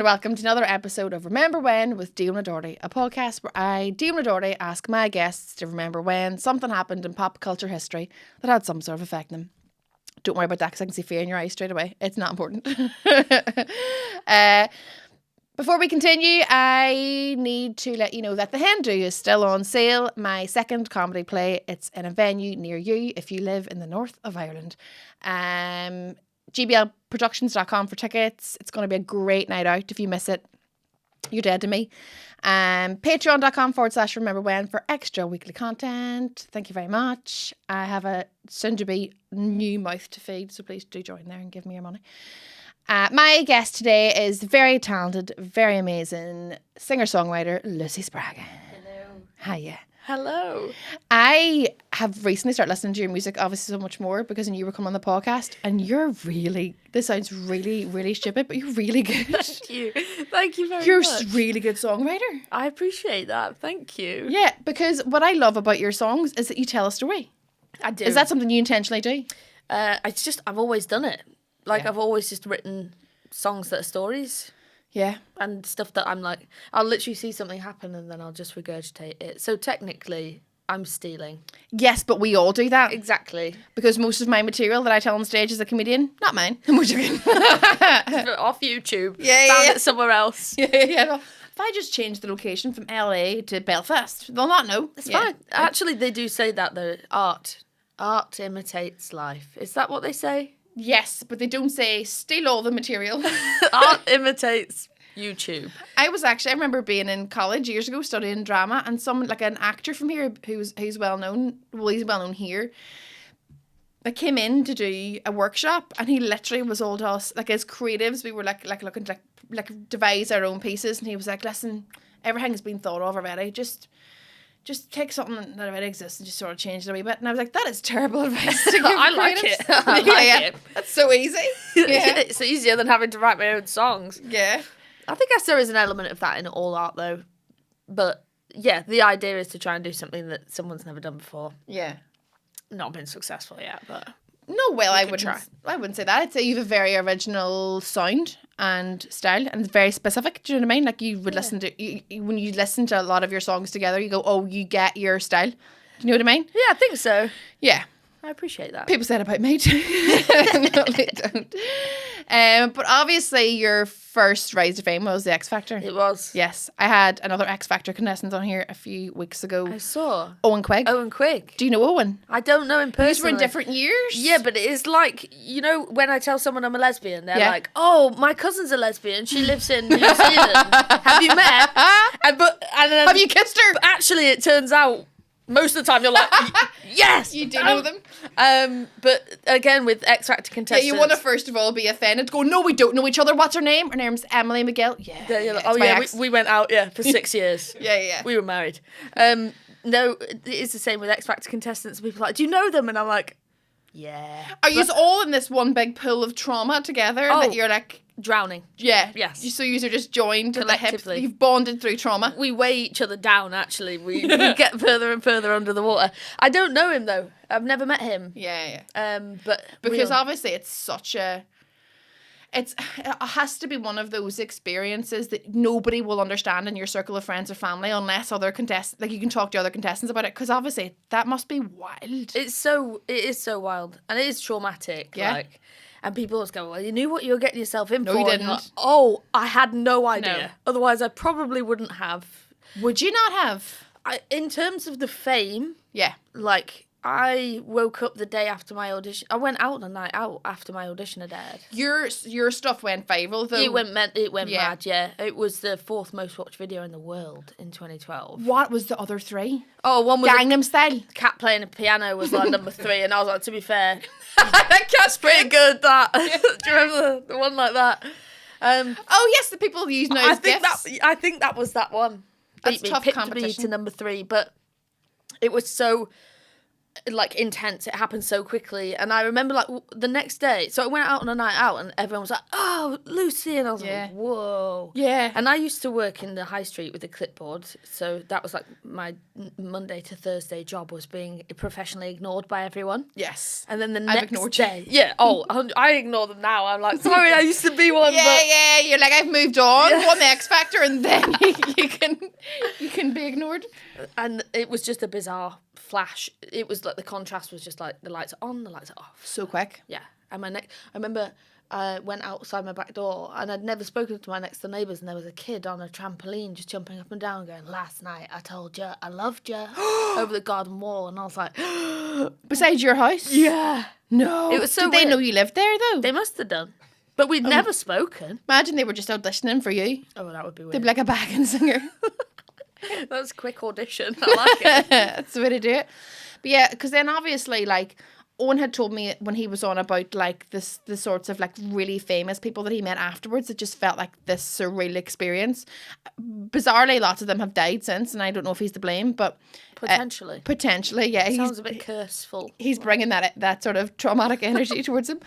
and welcome to another episode of Remember When with Dionadoherty, a podcast where I, Dionadoherty, ask my guests to remember when something happened in pop culture history that had some sort of effect on them. Don't worry about that because I can see fear in your eyes straight away. It's not important. Before we continue, I need to let you know that The Hen Do is still on sale. My second comedy play. It's in a venue near you if you live in the north of Ireland. GBLproductions.com for tickets. It's going to be a great night out. If you miss it, you're dead to me. Patreon.com/rememberwhen for extra weekly content. Thank you very much. I have a soon-to-be new mouth to feed, so please do join there and give me your money. My guest today is very talented, very amazing singer-songwriter Lucy Spraggan. Hello. Hiya. Hello. I have recently started listening to your music, obviously so much more, because you were coming on the podcast, and you're really, this sounds really, really stupid, but you're really good. Thank you. Thank you very much. You're a really good songwriter. I appreciate that. Thank you. Yeah, because what I love about your songs is that you tell a story. I do. Is that something you intentionally do? I've always done it. Like, Yeah. I've always just written songs that are stories. Yeah. And stuff that I'm like, I'll literally see something happen and then I'll just regurgitate it. So technically, I'm stealing. Yes, but we all do that. Exactly. Because most of my material that I tell on stage as a comedian, not mine. I'm joking. Off YouTube. Found it somewhere else. Yeah. Well, if I just change the location from LA to Belfast, they'll not know. It's fine. Actually, they do say that though. Art imitates life. Is that what they say? Yes, but they don't say steal all the material. Art imitates YouTube. I remember being in college years ago studying drama, and someone, like an actor from here who's well known, he's well known here, I came in to do a workshop, and he literally was all to us, like as creatives, we were like looking to like devise our own pieces, and he was like, listen, everything has been thought of already, just take something that already exists and just sort of change it a wee bit. And I was like, that is terrible advice to give I like it. I like it. That's so easy. Yeah. It's easier than having to write my own songs. Yeah. I think there is an element of that in all art, though. But, yeah, the idea is to try and do something that someone's never done before. Yeah. Not been successful yet, but... No, well, I try. wouldn't say that. I'd say you have a very original sound and style, and it's very specific. Do you know what I mean? Like, you would listen to when you listen to a lot of your songs together, you go, "Oh, you get your style." Do you know what I mean? Yeah, I think so. Yeah, I appreciate that. people say it about me too. No, they don't. But obviously, your first rise to fame was the X Factor. It was. Yes, I had another X Factor contestant on here a few weeks ago. I saw. Owen Quigg. Owen Quigg. Do you know Owen? I don't know him personally. These were in different years. Yeah, but it is like, you know, when I tell someone I'm a lesbian, they're Yeah. like, oh, my cousin's a lesbian. She lives in New Zealand. Have you met? And then, Have you kissed her? But actually, it turns out most of the time you're like, yes, You do know them. But again, with X Factor Yeah, contestants, you want to first of all be offended. Go, no, we don't know each other. What's her name? Her name's Emily McGill. Yeah. you're like, it's oh my yeah, ex. we went out for 6 years. Yeah. We were married. No, it is the same with X Factor contestants. People are like, do you know them? And I'm like, yeah. Are you all in this one big pool of trauma together that you're like, Drowning. yeah. Yes. So you're just joined at the hip. Collectively. You've bonded through trauma. We weigh each other down, actually. We get further and further under the water. I don't know him, though. I've never met him. Yeah. But Because obviously it's such a... it has to be one of those experiences that nobody will understand in your circle of friends or family unless other contestants, like you can talk to other contestants about it, because obviously that must be wild. it is so wild. And it is traumatic. Yeah. Like, and people always go, well, you knew what you were getting yourself in for. No, you And didn't. you're like, oh, I had no idea. No. Otherwise, I probably wouldn't have. Would you not have? In terms of the fame, Yeah. like, I woke up the day after my audition. I went out the night out after my audition had aired. Your stuff went viral though. It went Yeah. mad, yeah. It was the 4th most watched video in the world in 2012. What was the other three? Oh, one was Gangnam Style. a cat playing a piano was like number 3, and I was like, to be fair, That's pretty good, that. Do you remember the one like that? Oh yes, the people use now as gifts. I think that was that one. That's tough Picked me competition. to number 3, but it was so like intense. It happened so quickly, and I remember like the next day. So I went out on a night out, and everyone was like, "Oh, Lucy," and I was like, "Whoa!" Yeah. And I used to work in the high street with a clipboard, so that was like my Monday to Thursday job was being professionally ignored by everyone. Yes. And then the I've next ignored you. day, I ignore them now. I'm like, sorry, I used to be one. Yeah, you're like, I've moved on, won the X Factor, and then you can be ignored. And it was just a bizarre flash. It was like the contrast was just like the lights are on, the lights are off. So quick. Yeah. And I remember I went outside my back door, and I'd never spoken to my next door neighbours, and there was a kid on a trampoline just jumping up and down going, "Last night I told you I loved you," over the garden wall. And I was like, Beside your house? yeah. No. It was so Did they weird. know you lived there, though? They must have done. But we'd never spoken. Imagine they were just auditioning for you. Oh, that would be They'd weird. be like a backing singer. That was a quick audition. I like it. That's the way to do it. But yeah, because then obviously, like, Owen had told me when he was on about, like, the sorts of, like, really famous people that he met afterwards. It just felt like this surreal experience. Bizarrely, lots of them have died since, and I don't know if he's to blame, but... Potentially. Potentially, yeah. Sounds a bit curseful. He's bringing that sort of traumatic energy towards him.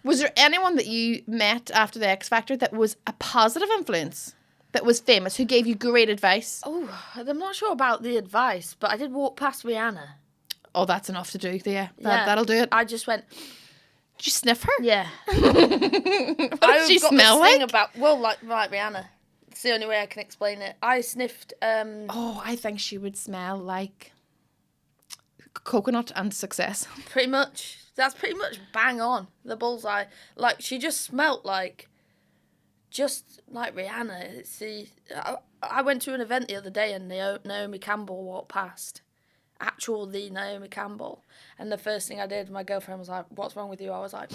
Was there anyone that you met after the X Factor that was a positive influence? That was famous, who gave you great advice? Oh, I'm not sure about the advice, but I did walk past Rihanna. Oh, that's enough to do. Yeah, that'll do it. I just went, Did you sniff her? yeah. What did she smell this thing like? about, like Rihanna. It's the only way I can explain it. I sniffed, Oh, I think she would smell like coconut and success. pretty much, that's pretty much bang on, the bullseye. Like, she just smelt like, just like Rihanna. It's I went to an event the other day, and Naomi Campbell walked past. The Naomi Campbell. And the first thing I did, my girlfriend was like, "What's wrong with you?" I was like,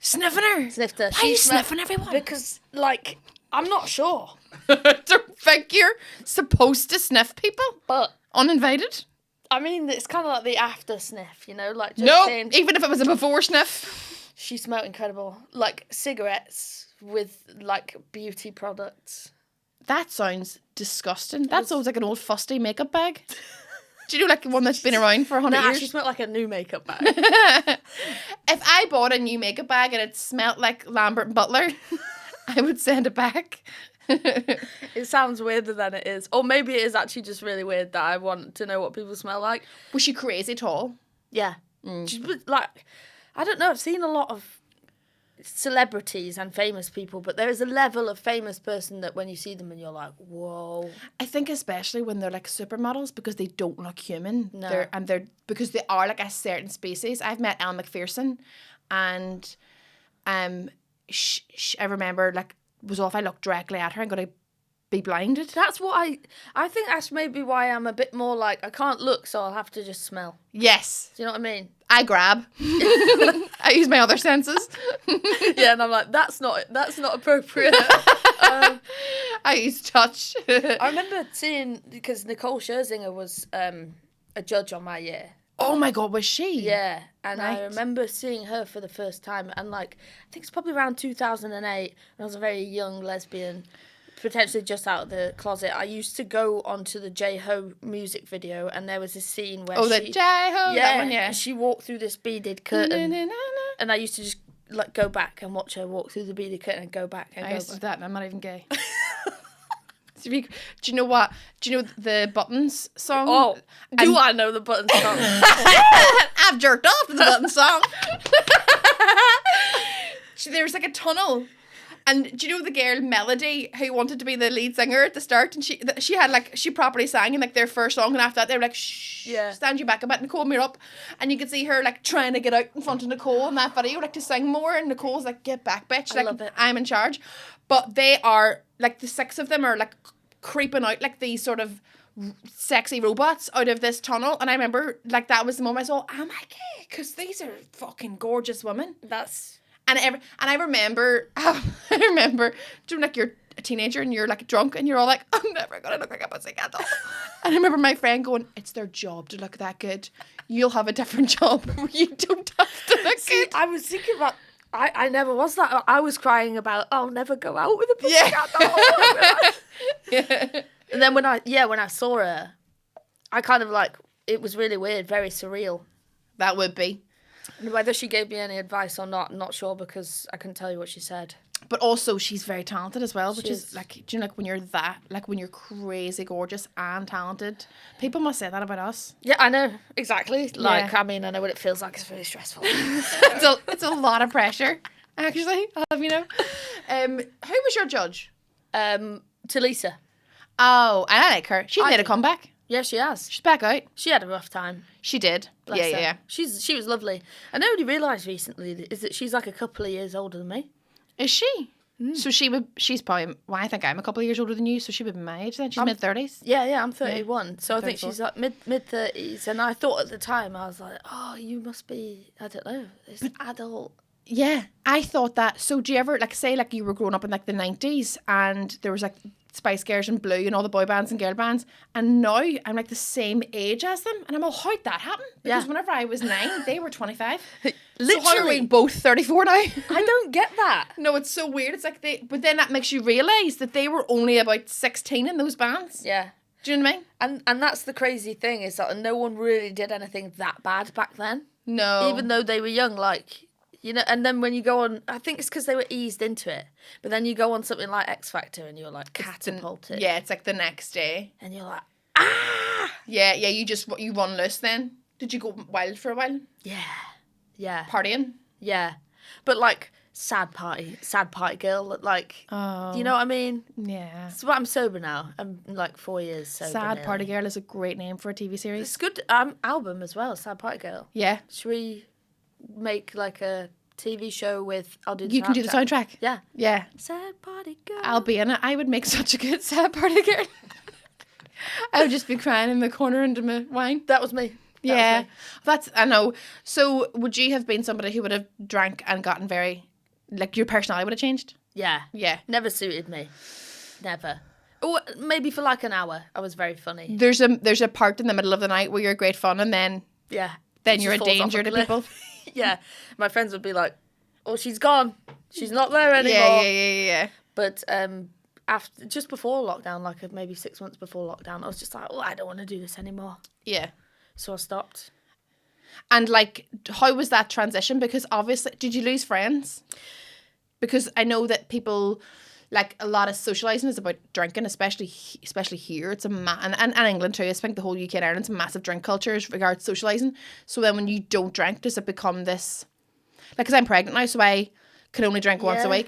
Sniffing her? sniffed her. Why are you sniffing everyone? Because, like, I'm not sure. Don't think you're supposed to sniff people? But, Uninvited? I mean, it's kind of like the after sniff, you know? Like, just No, saying, even if it was a before sniff. she smelled incredible. Like, cigarettes with, like, beauty products. That sounds disgusting. That sounds like an old fusty makeup bag. Do you know, like, one that's been around for 100 No, years? she smelled like a new makeup bag. If I bought a new makeup bag and it smelled like Lambert and Butler, I would send it back. It sounds weirder than it is. Or maybe it is actually just really weird that I want to know what people smell like. Was she crazy tall? Yeah. She was, like, I don't know, I've seen a lot of celebrities and famous people, but there is a level of famous person that when you see them and you're like, whoa. I think especially when they're like supermodels because they don't look human. No. They're because they are like a certain species. I've met Elle Macpherson, and I remember like was off. I looked directly at her and going to be blinded. That's what I think that's maybe why I'm a bit more like, I can't look, so I'll have to just smell. Yes, Do you know what I mean? I grab. I use my other senses. Yeah, and I'm like, that's not appropriate. I use touch. I remember seeing, because Nicole Scherzinger was a judge on my year. Oh my God, was she? Yeah, and Right. I remember seeing her for the first time, and like, I think it's probably around 2008, when I was a very young lesbian, potentially just out of the closet. I used to go onto the J-Ho music video, and there was this scene where the J-Ho, that one, yeah. and she walked through this beaded curtain, and I used to just like go back and watch her walk through the beaded curtain and go back and I go used to back. do that, and I'm not even gay. Do you know what? Do you know the Buttons song? Oh, do I know the Buttons song? I've jerked off to the Buttons song. There was like a tunnel. And do you know the girl Melody who wanted to be the lead singer at the start, and she had like, she properly sang in like their first song, and after that they were like, shh, stand you back a bit, Nicole, mirror up, and you could see her like trying to get out in front of Nicole in that video, like to sing more, and Nicole's like, get back, bitch, like, love it. I'm in charge. But they are like, the six of them are like creeping out like these sort of sexy robots out of this tunnel, and I remember like that was the moment I saw, am I gay? Because these are fucking gorgeous women. And I remember, do you know, like you're a teenager and you're like drunk and you're all like, I'm never gonna look like a pussycat doll. And I remember my friend going, it's their job to look that good. You'll have a different job where you don't have to look good. I was thinking about, I never was that. I was crying about, I'll never go out with a pussycat doll. Yeah. And then when I saw her, I kind of like it was really weird, very surreal. That would be. Whether she gave me any advice or not, I'm not sure because I couldn't tell you what she said. But also, she's very talented as well, which She is is. like, do you know, like when you're that, like when you're crazy gorgeous and talented, people must say that about us. Yeah, I know, exactly. Like, Yeah. I mean, I know what it feels like. It's really stressful. It's a lot of pressure, actually. I'll have you know. Who was your judge? Talisa. Oh, I like her. She made a comeback. Yeah, she has. She's back out. She had a rough time. She did. Bless her. Yeah. She was lovely. I only realised recently is that she's like a couple of years older than me. Is she? So she's probably, well, I think I'm a couple of years older than you, so she would be my age then. She's mid-30s. Yeah, I'm 31. So I think 34. she's like mid-30s. And I thought at the time, I was like, oh, you must be, I don't know, it's adult. Yeah, I thought that. So do you ever, like, say, like, you were growing up in, like, the 90s and there was, like, Spice Girls and Blue and all the boy bands and girl bands, and now I'm, like, the same age as them, and I'm all, how'd that happen? Because whenever I was 9, they were 25. So how are we both 34 now? I don't get that. No, it's so weird. It's like but then that makes you realise that they were only about 16 in those bands. Yeah. Do you know what I mean? And that's the crazy thing is that no one really did anything that bad back then. No. Even though they were young, like, you know, and then when you go on, I think it's because they were eased into it. But then you go on something like X Factor and you're like catapulted. Yeah, it's like the next day. And you're like, ah! Yeah, you run loose then. Did you go wild for a while? Yeah. Partying? Yeah. But like, sad party girl, like, Oh. you know what I mean? Yeah. So I'm sober now. I'm like 4 years sober. Sad nearly. Party Girl is a great name for a TV series. It's good album as well, Sad Party Girl. Yeah. Should we make like a TV show with, I'll do the You can do the soundtrack. Yeah. Yeah. Sad Party Girl. I'll be in it. I would make such a good Sad Party Girl. I would just be crying in the corner into my wine. That was me. Yeah. I know. So would you have been somebody who would have drank and gotten very, like, your personality would have changed? Yeah. Yeah. Never suited me. Never. Or maybe for like an hour. I was very funny. There's a part in the middle of the night where you're great fun and then Yeah. you're a Just falls off danger to cliff. people. Yeah. My friends would be like, oh, she's gone. She's not there anymore. Yeah. But after, just before lockdown, like maybe 6 months before lockdown, I was just like, oh, I don't want to do this anymore. Yeah. So I stopped. And like, how was that transition? Because obviously, did you lose friends? Because I know that people, like, a lot of socialising is about drinking, especially here. It's and England too. I think the whole UK and Ireland's a massive drink culture as regards socialising. So then when you don't drink, does it become this, like, because I'm pregnant now, so I can only drink once a week.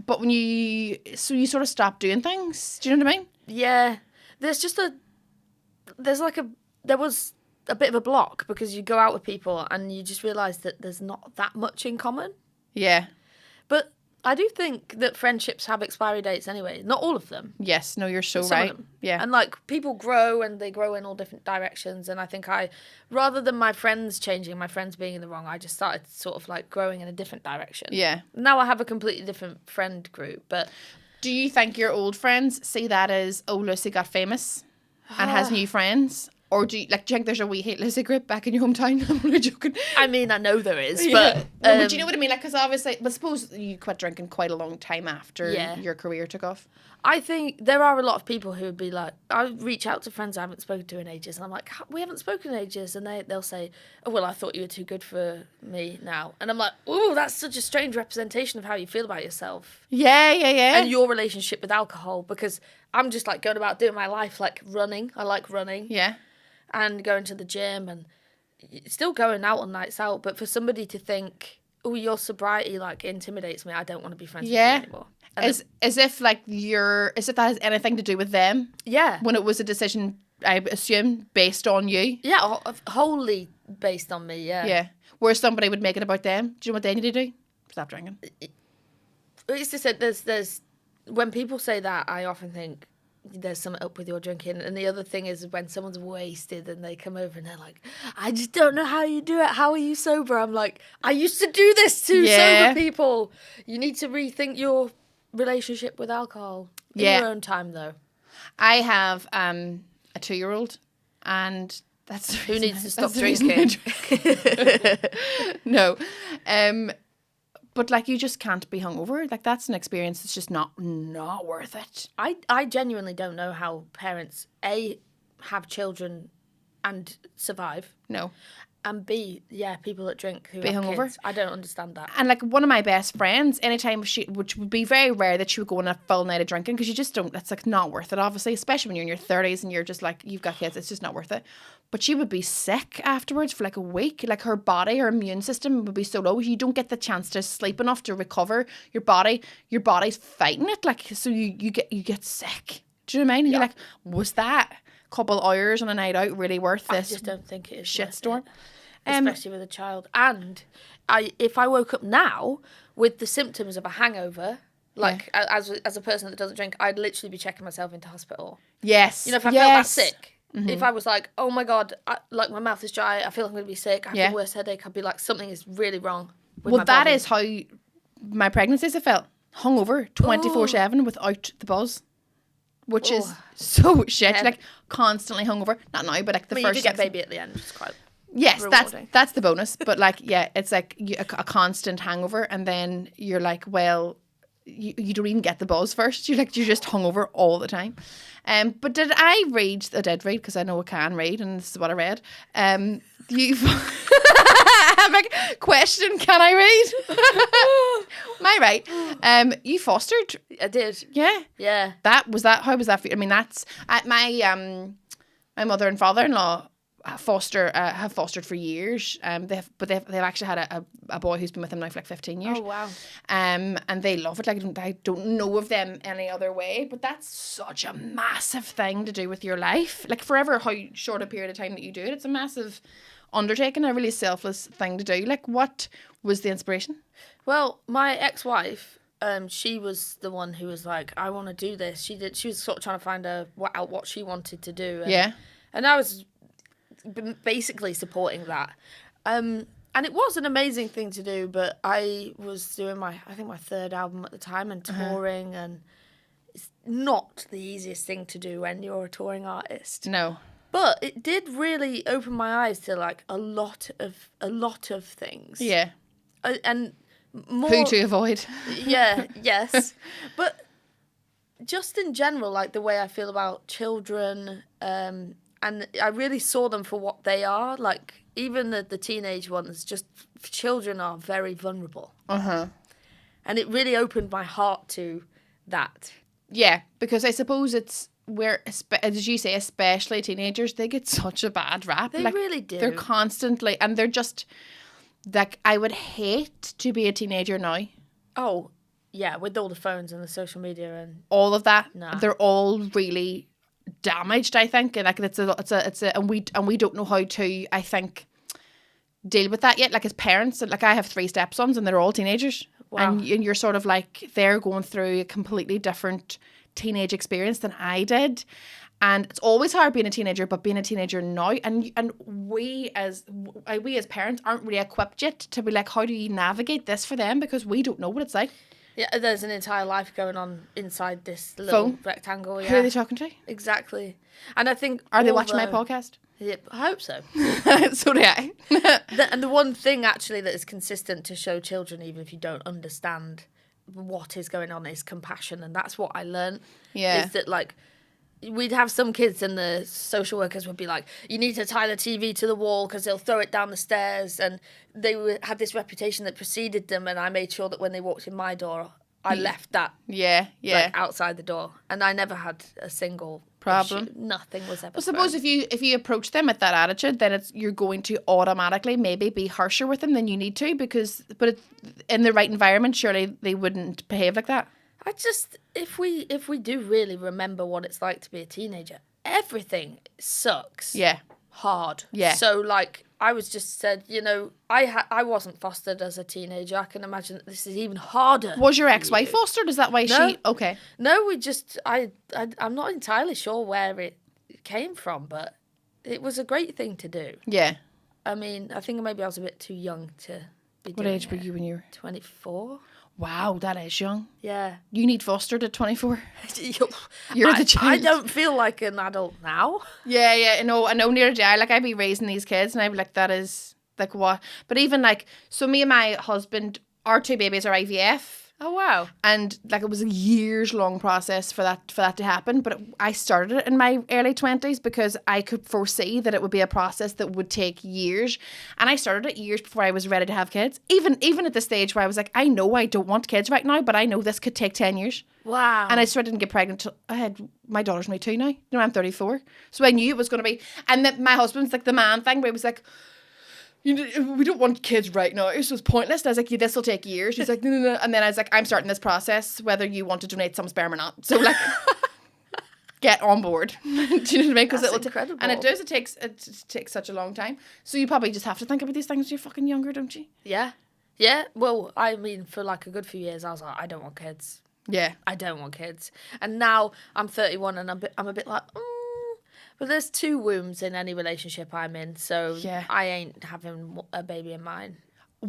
But when you sort of stop doing things. Do you know what I mean? Yeah. There was a bit of a block because you go out with people and you just realise that there's not that much in common. Yeah. But I do think that friendships have expiry dates anyway. Not all of them. Yes. No, you're so Some right. of them. Yeah. And like people grow and they grow in all different directions. And I think rather than my friends changing, my friends being in the wrong, I just started sort of like growing in a different direction. Yeah. Now I have a completely different friend group. But do you think your old friends see that as, oh, Lucy got famous and has new friends? Or do you think there's a We Hate Lucy group back in your hometown? I'm only joking. I mean, I know there is, Yeah. but... No, but you know what I mean? Like, because obviously, but suppose you quit drinking quite a long time after your career took off. I think there are a lot of people who would be like, I reach out to friends I haven't spoken to in ages, and I'm like, we haven't spoken in ages, and they'll say, oh, well, I thought you were too good for me now. And I'm like, ooh, that's such a strange representation of how you feel about yourself. Yeah. And your relationship with alcohol, because I'm just like going about doing my life, like running. I like running. Yeah. And going to the gym and still going out on nights out. But for somebody to think, oh, your sobriety like intimidates me, I don't want to be friends with you anymore. And as if that has anything to do with them. Yeah. When it was a decision, I assume, based on you. Yeah, wholly based on me, yeah. Yeah. Where somebody would make it about them. Do you know what they need to do? Stop drinking. It's just that there's when people say that, I often think there's something up with your drinking. And the other thing is when someone's wasted and they come over and they're like, I just don't know how you do it. How are you sober? I'm like, I used to do this to sober people. You need to rethink your relationship with alcohol in your own time, though. I have a 2-year-old, and that's who needs to stop drinking. No, but like you just can't be hungover. Like that's an experience that's just not worth it. I genuinely don't know how parents have children and survive. No. And B, people that drink who Be have hungover. kids. I don't understand that. And like one of my best friends, anytime which would be very rare that she would go on a full night of drinking because you just don't, it's like not worth it, obviously, especially when you're in your 30s and you're just like, you've got kids, it's just not worth it. But she would be sick afterwards for like a week. Like her immune system would be so low, you don't get the chance to sleep enough to recover. Your body's fighting it. Like, so you get sick. Do you know what I mean? And you're like, was that couple hours on a night out really worth this? I just don't think it is shitstorm. Especially with a child. And if I woke up now with the symptoms of a hangover, like as a person that doesn't drink, I'd literally be checking myself into hospital. Yes. You know, if I felt that sick, if I was like, oh my God, like my mouth is dry, I feel like I'm going to be sick, I have the worst headache, I'd be like, something is really wrong with my body. That is how my pregnancies have felt. Hungover 24/7 without the buzz. Which is so shit. Like constantly hungover. Not now, but like the first. You do get baby at the end, which is quite rewarding. That's the bonus. But like, it's like a constant hangover, and then you're like, well, you don't even get the buzz first. You're just hungover all the time. But I did read because I know I can read, and this is what I read. I'm like, question, can I read? Am I right? You fostered? I did. Yeah. Yeah. How was that for you? I mean, that's my mother and father-in-law have fostered for years. They've actually had a boy who's been with them now for like 15 years. Oh wow. And they love it. Like I don't know of them any other way, but that's such a massive thing to do with your life. Like forever, how short a period of time that you do it, it's a massive undertaking, a really selfless thing to do. Like, what was the inspiration? Well, my ex-wife, she was the one who was like, I want to do this. She was sort of trying to find out what she wanted to do. And I was basically supporting that. And it was an amazing thing to do, but I was doing my third album at the time and touring, and it's not the easiest thing to do when you're a touring artist. No. But it did really open my eyes to like a lot of things. Yeah. And more who to avoid. Yeah, yes. But just in general, like the way I feel about children, and I really saw them for what they are. Like even the teenage ones, just children are very vulnerable. And it really opened my heart to that. Yeah, because I suppose it's where, as you say, especially teenagers, they get such a bad rap. They really do. They're constantly, and they're just, like, I would hate to be a teenager now. Oh, yeah, with all the phones and the social media and all of that. Nah. They're all really damaged, I think, and like it's a and we don't know how to, I think, deal with that yet. Like as parents, like I have 3 stepsons and they're all teenagers. Wow. And you're sort of like, they're going through a completely different teenage experience than I did. And it's always hard being a teenager, but being a teenager now, and we as parents aren't really equipped yet to be like, how do you navigate this for them? Because we don't know what it's like. Yeah, there's an entire life going on inside this little phone rectangle. Yeah. Who are they talking to? Exactly. And I think... Are they watching my podcast? Yeah, I hope so. So do I. And the one thing actually that is consistent to show children, even if you don't understand what is going on, is compassion. And that's what I learned. Yeah. Is that like... We'd have some kids and the social workers would be like, you need to tie the TV to the wall because they'll throw it down the stairs. And they had this reputation that preceded them. And I made sure that when they walked in my door, I left that like, outside the door. And I never had a single problem. Issue. Nothing was ever Well, suppose if you approach them with that attitude, then you're going to automatically maybe be harsher with them than you need to but in the right environment, surely they wouldn't behave like that. I just, if we do really remember what it's like to be a teenager, everything sucks. Yeah. Hard. Yeah. So, like, I was just said, you know, I wasn't fostered as a teenager. I can imagine that this is even harder. Was your ex-wife fostered? Is that why she... Okay. No, we just, I'm not entirely sure where it came from, but it was a great thing to do. Yeah. I mean, I think maybe I was a bit too young to be doing What age were you when you were... 24. Wow, that is young. Yeah. You need fostered at 24. You're the child. I don't feel like an adult now. Yeah, I know near the day. Like, I'd be raising these kids and I'd be like, that is, like, what? But even, like, so me and my husband, our 2 babies are IVF. Oh, wow. And like it was a years long process for that to happen. But I started it in my early 20s because I could foresee that it would be a process that would take years. And I started it years before I was ready to have kids. Even at the stage where I was like, I know I don't want kids right now, but I know this could take 10 years. Wow. And I still didn't get pregnant till I had, my daughter's only 2 now. You know, I'm 34. So I knew it was going to be, and that my husband's like the man thing where he was like, we don't want kids right now, so it's pointless. And I was like, this will take years. He's like, no. And then I was like, I'm starting this process, whether you want to donate some sperm or not. So like, get on board. Do you know what I mean? Because That's incredible. And it does. It takes such a long time. So you probably just have to think about these things when you're fucking younger, don't you? Yeah. Yeah. Well, I mean, for like a good few years, I was like, I don't want kids. Yeah. I don't want kids. And now I'm 31 and I'm a bit like, but there's 2 wombs in any relationship I'm in, so Yeah. I ain't having a baby in mine.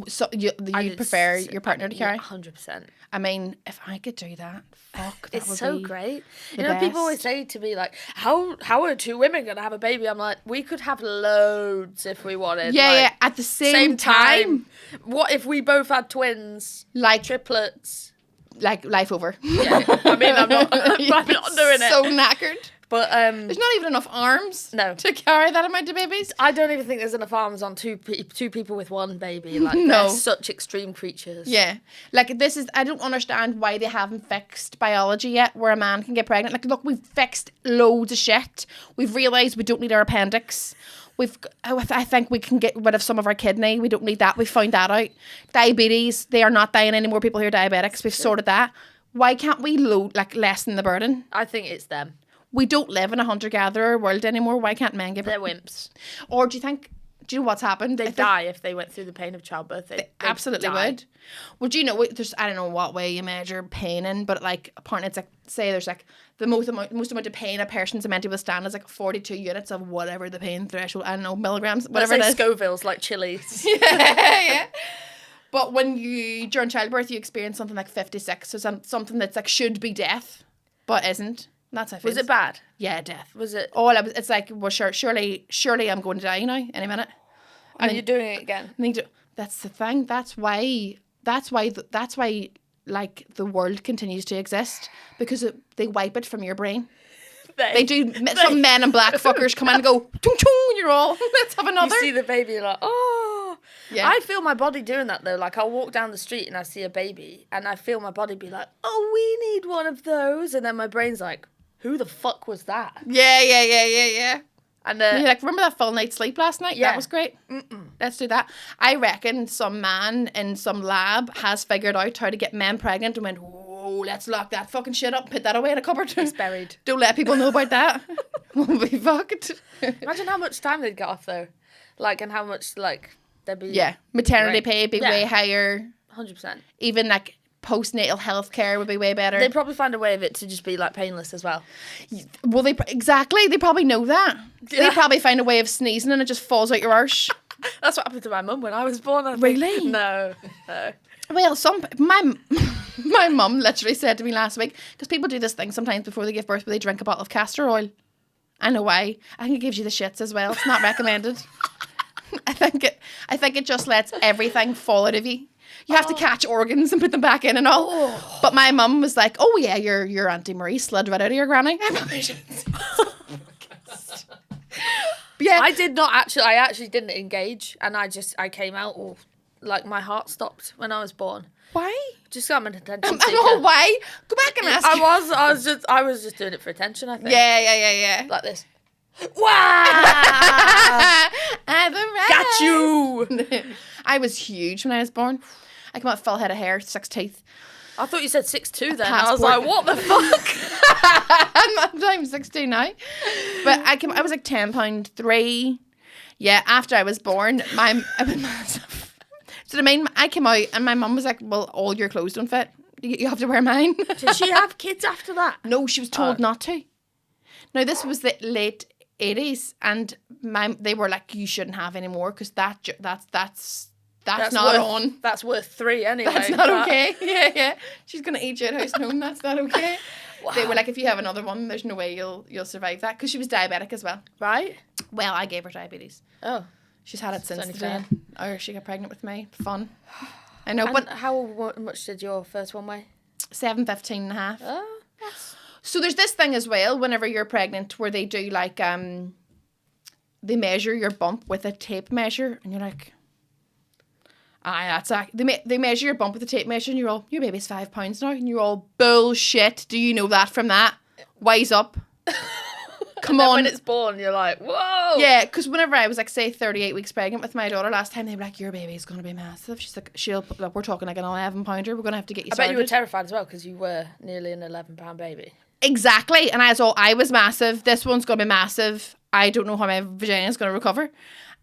So you prefer your partner to carry? 100%. I mean, if I could do that, fuck, that It's would so be great. the You know, people best. always say to me, like, how are 2 women going to have a baby? I'm like, we could have loads if we wanted. Yeah, like, yeah. At the same time, What if we both had twins? like Triplets? like life over. Yeah. I mean, I'm not doing it. So knackered. But There's not even enough arms No. to carry that amount of babies. I don't even think there's enough arms on two people with one baby. Like, No. they're such extreme creatures. Yeah. Like this is, I don't understand why they haven't fixed biology yet where a man can get pregnant. Like, look, we've fixed loads of shit. We've realised we don't need our appendix. I think we can get rid of some of our kidney. We don't need that. We found that out. Diabetes, they are not dying anymore. People who are diabetics, we've sorted that. Why can't we lessen the burden? I think it's them. We don't live in a hunter-gatherer world anymore. Why can't men give They're birth? wimps. Or do you know what's happened? They'd die if they went through the pain of childbirth. They'd absolutely die. would. Well, do you know, there's, I don't know what way you measure pain in, but like apparently it's like, say there's like the most amount of pain a person's meant to withstand is like 42 units of whatever the pain threshold, I don't know, milligrams, whatever Let's it say is. Scovilles, like chilies. Yeah. But when during childbirth, you experience something like 56, so something that's like should be death, but isn't. That's how it feels. Was it bad? Yeah, death. Was it? It's like, well, surely I'm going to die now any minute. And you're doing it again. That's the thing. That's why like the world continues to exist, because they wipe it from your brain. They do. Some men in black fuckers come in and go, chung chung, and you're all, let's have another. You see the baby, you're like, oh. Yeah. I feel my body doing that though. Like, I'll walk down the street and I see a baby and I feel my body be like, oh, we need one of those. And then my brain's like, who the fuck was that? Yeah. And you're like, remember that full night's sleep last night? Yeah. That was great. Let's do that. I reckon some man in some lab has figured out how to get men pregnant and went, whoa, let's lock that fucking shit up and put that away in a cupboard. it's buried. Don't let people know about that. We'll be fucked. Imagine how much time they'd get off though. Like, and how much, like, there'd be. Yeah. Maternity Right. pay be Yeah. way higher. 100%. Even like postnatal health care would be way better. They'd probably find a way of it to just be like painless as well. Well, they probably know that. They Yeah. probably find a way of sneezing and it just falls out your arse. That's what happened to my mum when I was born. I think. Really? No. Well, my mum literally said to me last week, because people do this thing sometimes before they give birth, where they drink a bottle of castor oil. I know why. I think it gives you the shits as well. It's not recommended. I think it just lets everything fall out of you. You have to catch organs and put them back in and all. Oh. But my mum was like, "Oh yeah, your Auntie Marie slid right out of your granny." Yeah, I actually didn't engage, and I came out all like my heart stopped when I was born. Why? Just got an attention I seeker. know why. Go back and ask. I was just doing it for attention. I think. Yeah. Like this. Wow! Got you. I was huge when I was born. I came out full head of hair, 6 teeth. I thought you said 6'2" then. Passport. I was like, what the fuck? I'm 16 now. But I was like 10 pound 3. Yeah, after I was born, I was massive. So I came out and my mum was like, well, all your clothes don't fit. You have to wear mine. Did she have kids after that? No, she was told not to. Now, this was the late 80s, and they were like, you shouldn't have any more, because that's not on. That's worth 3 anyway. That's not okay. Yeah. She's going to eat you at house and home. That's not okay. Wow. They were like, if you have another one, there's no way you'll survive that, because she was diabetic as well. Right? Well, I gave her diabetes. Oh. She's had it since only the day. fair. Or she got pregnant with me. Fun. I know, And but how much did your first one weigh? 7:15.5. Oh, that's... So there's this thing as well, whenever you're pregnant, where they do like, they measure your bump with a tape measure, and you're like, that's they measure your bump with a tape measure, and you're all, your baby's 5 pounds now, and you're all, bullshit. Do you know that from that? Wise up. Come on. When it's born, you're like, whoa. Yeah, because whenever I was like, say, 38 weeks pregnant with my daughter last time, they were like, your baby's going to be massive. She's like, we're talking like an 11-pounder. We're going to have to get you started. I bet you were terrified as well because you were nearly an 11-pound baby. Exactly. And I was massive. This one's going to be massive. I don't know how my vagina's going to recover.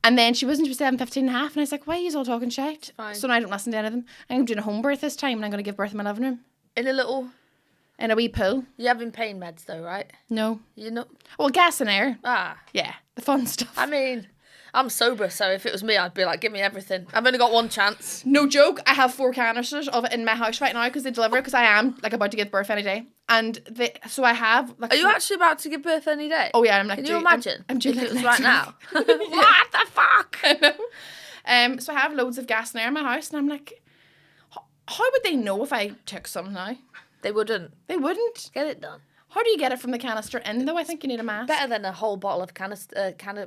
And then she was 7:15.5, and I was like, why are you all talking shite? Fine. So now I don't listen to anything. I'm doing a home birth this time, and I'm going to give birth in my living room. In a wee pool. You're having pain meds though, right? No. You're not? Well, gas and air. Ah. Yeah, the fun stuff. I mean, I'm sober, so if it was me, I'd be like, give me everything. I've only got one chance. No joke, I have 4 canisters of it in my house right now because they deliver it, because I am like about to give birth any day. And so I have like... Are you actually about to give birth any day? Oh yeah, I'm like... Can you imagine? I'm due if like it was next right week. now. What the fuck? I know. So I have loads of gas and air in my house, and I'm like, how would they know if I took some now? They wouldn't. They wouldn't. Get it done. How do you get it from the canister in, though? I think you need a mask. Better than a whole bottle of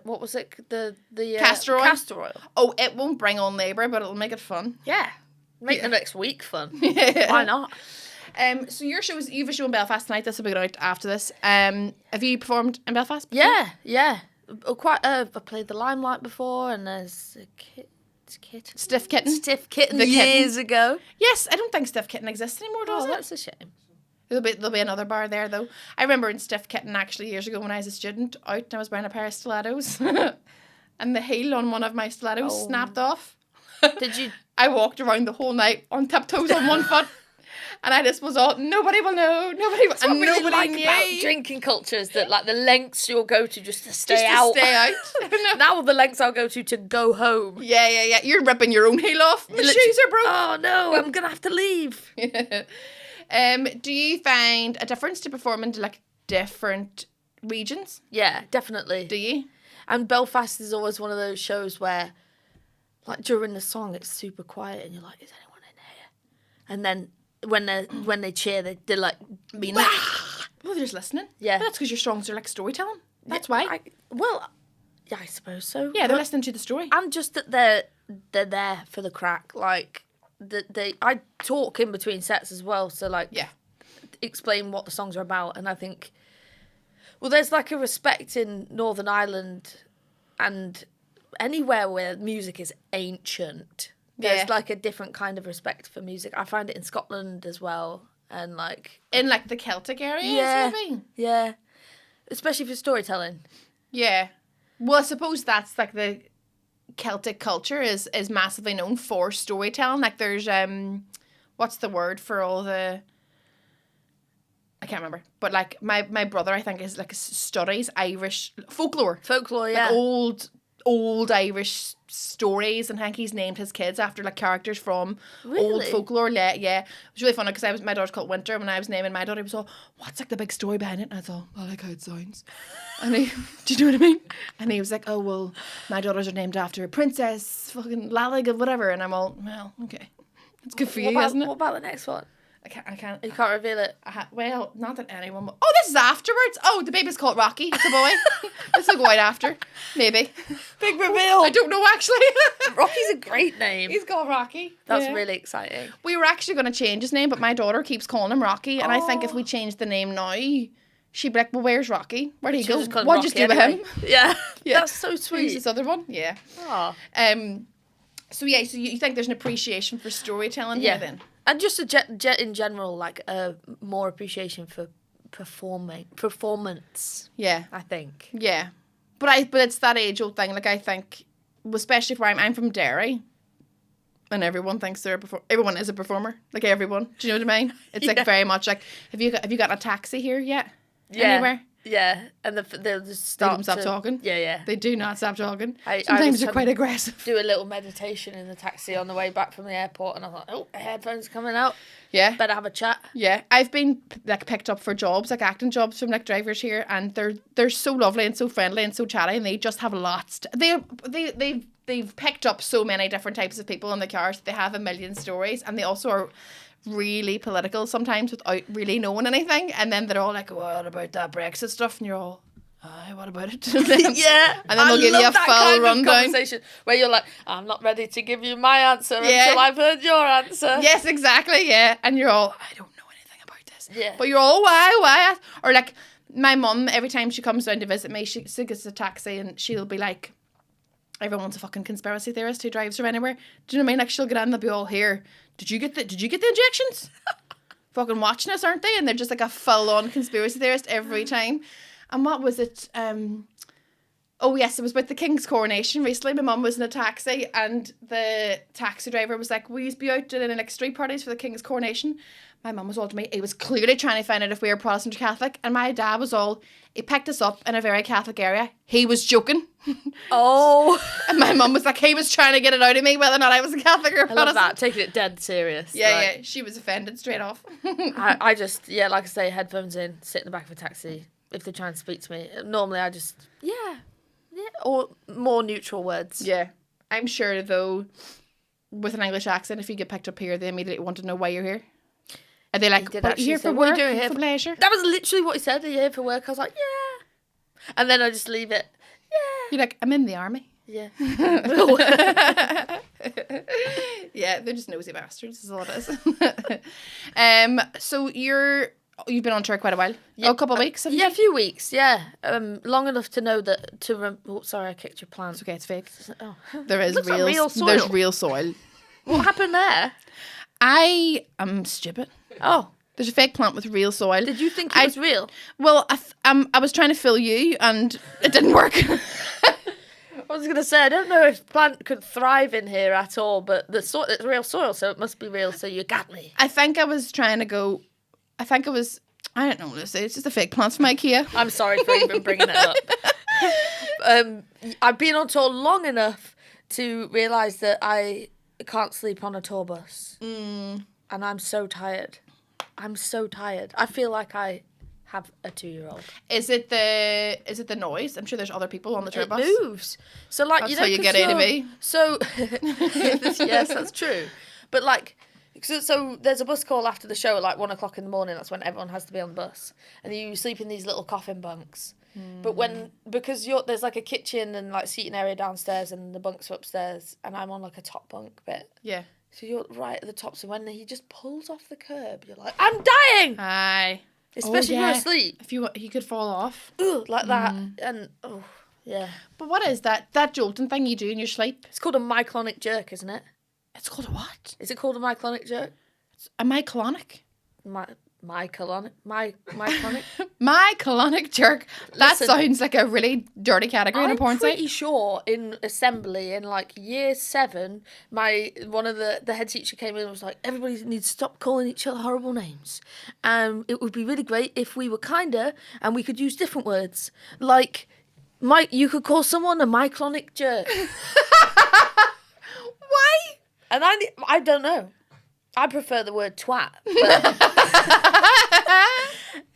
what was it? The Castor oil? Castor oil. Oh, it won't bring on labour, but it'll make it fun. Yeah. Make the next week fun. Yeah. Why not? So you have a show in Belfast tonight. This will be going out after this. Have you performed in Belfast before? Yeah. I played the Limelight before, and there's a kitten. Stiff Kitten? Stiff Kitten The years Kitten. ago. Yes, I don't think Stiff Kitten exists anymore, does Oh, it? that's a shame. There'll be another bar there, though. I remember in Stiff Kitten, actually, years ago when I was a student, out and I was wearing a pair of stilettos. And the heel on one of my stilettos snapped off. Did you? I walked around the whole night on tiptoes on one foot. And I just was all, nobody will know, nobody will, and Really nobody like knew. about drinking culture is that like the lengths you'll go to just to stay Just to out. stay out. Now the lengths I'll go to go home. Yeah. You're ripping your own heel off. My shoes are broke. Oh no, I'm gonna have to leave. Do you find a difference to performing to like different regions? Yeah, definitely. Do you? And Belfast is always one of those shows where, like during the song, it's super quiet, and you're like, "Is anyone in here?" And then when they cheer, they're like, Being like, well, they're just listening. Yeah. But that's because your songs are like storytelling. That's why. Yeah, I suppose so. Yeah, they're listening to the story. And just that they're there for the crack. Like I talk in between sets as well, so like explain what the songs are about. And I think, well, there's like a respect in Northern Ireland and anywhere where music is ancient. There's like a different kind of respect for music. I find it in Scotland as well, and like in like the Celtic areas, maybe. Yeah, especially for storytelling. Yeah. Well, I suppose that's like the Celtic culture is massively known for storytelling. Like there's what's the word for all the, I can't remember, but like my brother, I think, is like studies Irish folklore. Yeah. Like old Irish stories, and I think he's named his kids after like characters from old folklore. Yeah, it was really funny because my daughter's called Winter. When I was naming my daughter, he was all, "What's like the big story behind it?" And I thought, "I like how it sounds." And he, do you know what I mean? And he was like, "Oh well, my daughters are named after Princess fucking Lalig or whatever." And I'm all, "Well, okay, it's good for you, isn't it?" What about the next one? I can't. You can't reveal it. Well, not that anyone will. Oh, this is afterwards. Oh, the baby's called Rocky. It's a boy. This will go out after. Maybe. Big reveal. I don't know, actually. Rocky's a great name. He's called Rocky. That's really exciting. We were actually going to change his name, but my daughter keeps calling him Rocky. And I think if we change the name now, she'd be like, well, where's Rocky? Where'd he go? What'd you do with him? Yeah. That's so sweet. Who's this other one? Yeah. Oh. So you think there's an appreciation for storytelling here then? And just in general, like a more appreciation for performance. Yeah, I think. Yeah, but it's that age old thing. Like I think, especially where I'm from Derry, and everyone thinks they're everyone is a performer. Like everyone, do you know what I mean? It's like very much like have you got a taxi here yet? Yeah. Anywhere? Yeah, and they'll just stop. They don't stop talking. Yeah. They do not stop talking. Sometimes Sometimes they're quite aggressive. Do a little meditation in the taxi on the way back from the airport, and I thought, oh, headphones coming out. Yeah. Better have a chat. Yeah, I've been like picked up for jobs, like acting jobs from like drivers here, and they're so lovely and so friendly and so chatty, and they just have lots. They they've picked up so many different types of people in the cars. They have a million stories, and they also are really political sometimes without really knowing anything. And then they're all like, what about that Brexit stuff? And you're all, aye, what about it? Yeah. And then they'll give you a full rundown. Conversation where you're like, I'm not ready to give you my answer until I've heard your answer. Yes, exactly, yeah. And you're all, I don't know anything about this. Yeah. But you're all, why? Or like, my mum, every time she comes down to visit me, she gets a taxi and she'll be like, everyone's a fucking conspiracy theorist who drives her anywhere. Do you know what I mean? Like, she'll get in and they'll be all here. Did you get the injections? Fucking watching us, aren't they? And they're just like a full-on conspiracy theorist every time. And what was it? Oh yes, it was about the King's coronation recently. My mum was in a taxi and the taxi driver was like, will you be out doing like street parties for the King's coronation? My mum was all to me, he was clearly trying to find out if we were Protestant or Catholic. And my dad was all, he picked us up in a very Catholic area. He was joking. Oh. And my mum was like, he was trying to get it out of me whether or not I was a Catholic or a Protestant. I love that, taking it dead serious. Yeah, she was offended straight off. I just, like I say, headphones in, sit in the back of a taxi if they're trying to speak to me. Normally I just, or more neutral words. Yeah. I'm sure, though, with an English accent, if you get picked up here, they immediately want to know why you're here. Are they like, but you here for work, for pleasure? That was literally what he said. Are you here for work? I was like, yeah. And then I just leave it. Yeah. You're like, I'm in the army. Yeah. Yeah, they're just nosy bastards, is all it is. So you've been on tour quite a while. Yeah. A couple of weeks, a few weeks, yeah. Long enough to know that sorry, I kicked your plant. It's okay, it's fake. Oh. There is Looks real, like real soil. There's real soil. What happened there? I am stupid. Oh. There's a fake plant with real soil. Did you think it was real? Well, I was trying to fill you and it didn't work. I was going to say, I don't know if plant could thrive in here at all, but it's real soil, so it must be real, so you got me. I think I was trying to go, I don't know, Lucy, it's just a fake plant from IKEA. I'm sorry for even bringing it up. I've been on tour long enough to realise that I can't sleep on a tour bus. And I'm so tired. I feel like I have a 2-year-old. Is it the noise? I'm sure there's other people on the tour bus. It moves. So like, that's how you get A to B. So yes, that's true. But like, so there's a bus call after the show at like 1:00 in the morning. That's when everyone has to be on the bus, and you sleep in these little coffin bunks. But because there's like a kitchen and like seating area downstairs and the bunks are upstairs, and I'm on like a top bunk bit. Yeah. So you're right at the top. So when he just pulls off the curb, you're like, I'm dying. Aye. Especially if you're asleep. If he could fall off. Ugh, like that. And yeah. But what is that jolting thing you do in your sleep? It's called a myclonic jerk, isn't it? It's called a what? Is it called a myclonic jerk? A myclonic? Myclonic? Myclonic jerk. That Listen, sounds like a really dirty category in a porn site. I'm pretty sure in assembly in like year 7, one of the head teacher came in and was like, everybody needs to stop calling each other horrible names. It would be really great if we were kinder and we could use different words. Like, you could call someone a myclonic jerk. Why? And I don't know. I prefer the word twat. But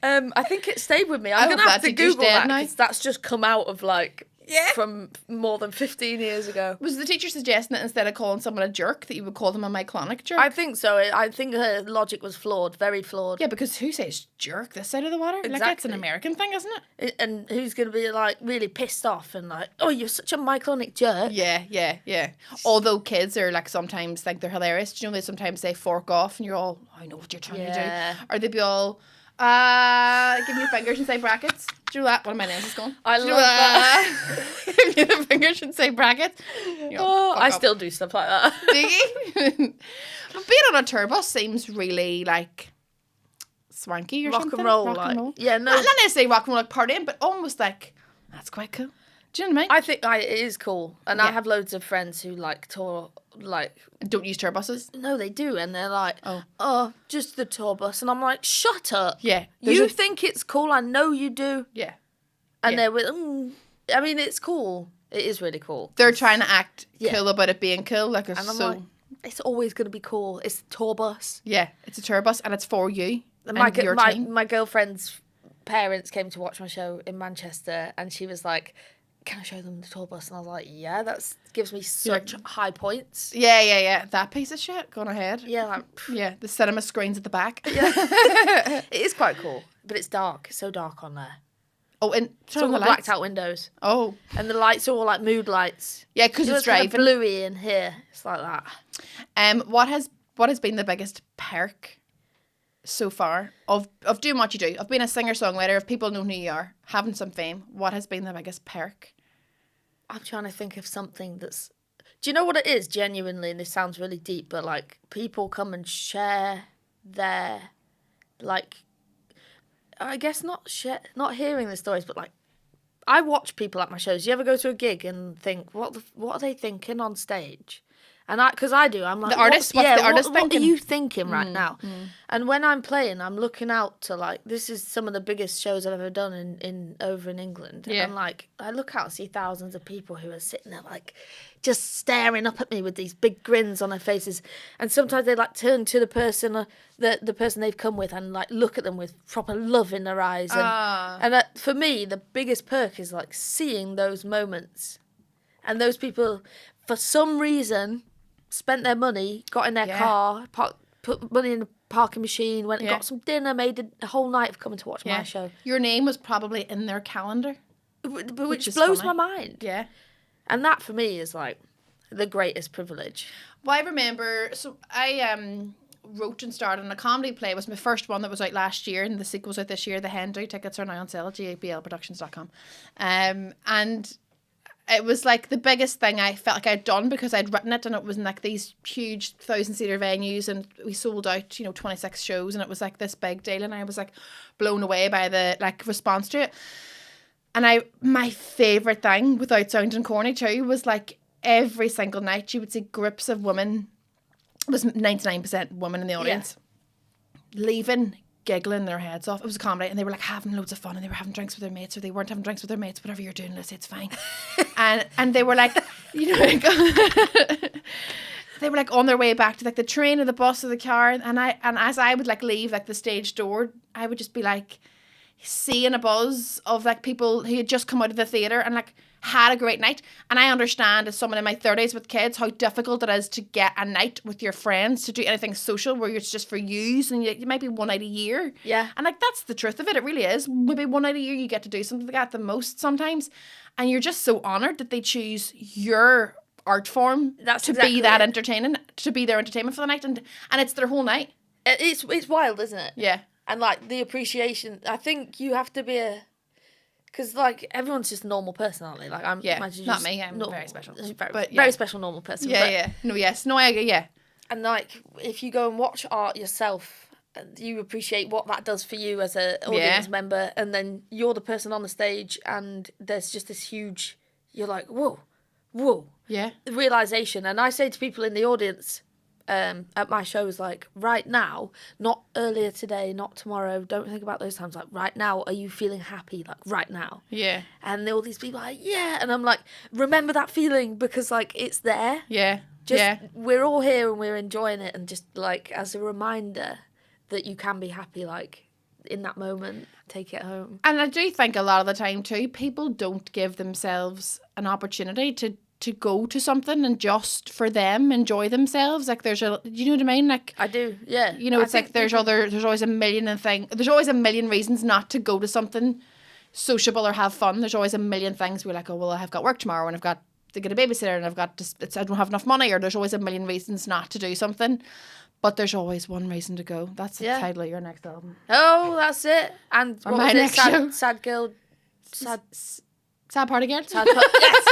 I think it stayed with me. I'm going to have to Google that because that's just come out of like from more than 15 years ago. Was the teacher suggesting that instead of calling someone a jerk that you would call them a myclonic jerk? I think so. I think her logic was flawed, very flawed. Yeah, because who says jerk this side of the water? Exactly. Like, it's an American thing, isn't it? And who's going to be like really pissed off and like, oh, you're such a myclonic jerk. Yeah. Although kids are like sometimes think they're hilarious. Do you know they sometimes say fork off and you're all, I know what you're trying to do. Or they'd be all, give me your fingers and say brackets. Do you know that? One of my nails is gone. I love that. Give me the fingers and say brackets. I still do stuff like that. Do you? But being on a tour bus seems really like swanky or rock something. And roll. Yeah, no. Not necessarily rock and roll like partying, but almost like, that's quite cool. Do you know what I mean? I think it is cool. And I have loads of friends who like tour, like... Don't use tour buses? No, they do. And they're like, oh, just the tour bus. And I'm like, shut up. Yeah. You think it's cool. I know you do. Yeah. And they're with, I mean, it's cool. It is really cool. They're trying to act cool about it being cool. Like, and I'm like, it's always going to be cool. It's a tour bus. Yeah, it's a tour bus and it's for you. My girlfriend's parents came to watch my show in Manchester and she was like, can I show them the tour bus? And I was like, yeah, that gives me such high points. Yeah. That piece of shit. Go on ahead. Yeah, like, yeah, the cinema screens at the back. Yeah. It is quite cool, but it's dark. It's so dark on there. Oh, and It's all the blacked out windows. Oh. And the lights are all like mood lights. Yeah, because it's driving. Kind of bluey in here. It's like that. What has been the biggest perk so far of doing what you do, of being a singer-songwriter, of people knowing who you are, having some fame? What has been the biggest perk? I'm trying to think of something that's... Do you know what it is, genuinely? And this sounds really deep, but, like, people come and share their, like... I guess not hearing the stories, but, like, I watch people at my shows. You ever go to a gig and think, what are they thinking on stage? And because I do, I'm like, the artist, what thinking? What are you thinking right now? And when I'm playing, I'm looking out to, like, this is some of the biggest shows I've ever done over in England. Yeah. And, like, I look out and see thousands of people who are sitting there, like, just staring up at me with these big grins on their faces. And sometimes they, like, turn to the person they've come with and, like, look at them with proper love in their eyes. And for me, the biggest perk is, like, seeing those moments. And those people, for some reason... spent their money, got in their car, put money in the parking machine, went and got some dinner, made a whole night of coming to watch my show. Your name was probably in their calendar. Which blows my mind. Yeah. And that, for me, is, like, the greatest privilege. Well, I remember... So, I wrote and starred in a comedy play. It was my first one that was out last year, and the sequel's out this year, The Hen Do. Tickets are now on sale at gablproductions.com. And... it was like the biggest thing I felt like I'd done because I'd written it, and it was in like these huge 1,000-seater venues, and we sold out, 26 shows, and it was like this big deal, and I was like blown away by the like response to it. And my favourite thing, without sounding corny too, was like every single night you would see groups of women, it was 99% women in the audience, leaving, giggling their heads off. It was a comedy, and they were like having loads of fun, and they were having drinks with their mates, or they weren't having drinks with their mates. Whatever you're doing, Lucy, it's fine. and they were like, like, they were like on their way back to like the train or the bus or the car, and as I would like leave like the stage door, I would just be like seeing a buzz of like people who had just come out of the theatre and like had a great night. And I understand, as someone in my 30s with kids, how difficult it is to get a night with your friends, to do anything social where it's just for yous, and you might be one night a year. Yeah. And like that's the truth of it. It really is. Maybe one night a year you get to do something like that the most sometimes, and you're just so honoured that they choose your art form be that entertaining, to be their entertainment for the night, and it's their whole night. It's wild, isn't it? Yeah. And like the appreciation, I think you have to be because like everyone's just a normal person, aren't they? Like I'm not me. I'm very special, very special normal person. I agree. Yeah. And like if you go and watch art yourself, you appreciate what that does for you as an audience member, and then you're the person on the stage, and there's just this huge. You're like whoa. Yeah. Realization, and I say to people in the audience. At my shows, like right now, not earlier today, not tomorrow, don't think about those times, like right now, are you feeling happy, like right now? Yeah. And all these people are like, yeah, and I'm like, remember that feeling, because like it's there. We're all here and we're enjoying it, and just like as a reminder that you can be happy, like in that moment, take it home. And I do think a lot of the time too, people don't give themselves an opportunity to go to something and just for them enjoy themselves. Like there's you know what I mean? Like I do, yeah. It's like there's always a million reasons not to go to something sociable or have fun. There's always a million things we're like, oh well, I've got work tomorrow, and I've got to get a babysitter, and I don't have enough money, or there's always a million reasons not to do something. But there's always one reason to go. That's the title of your next album. Oh, that's it. And or my next show. Sad Party Girl? Yes.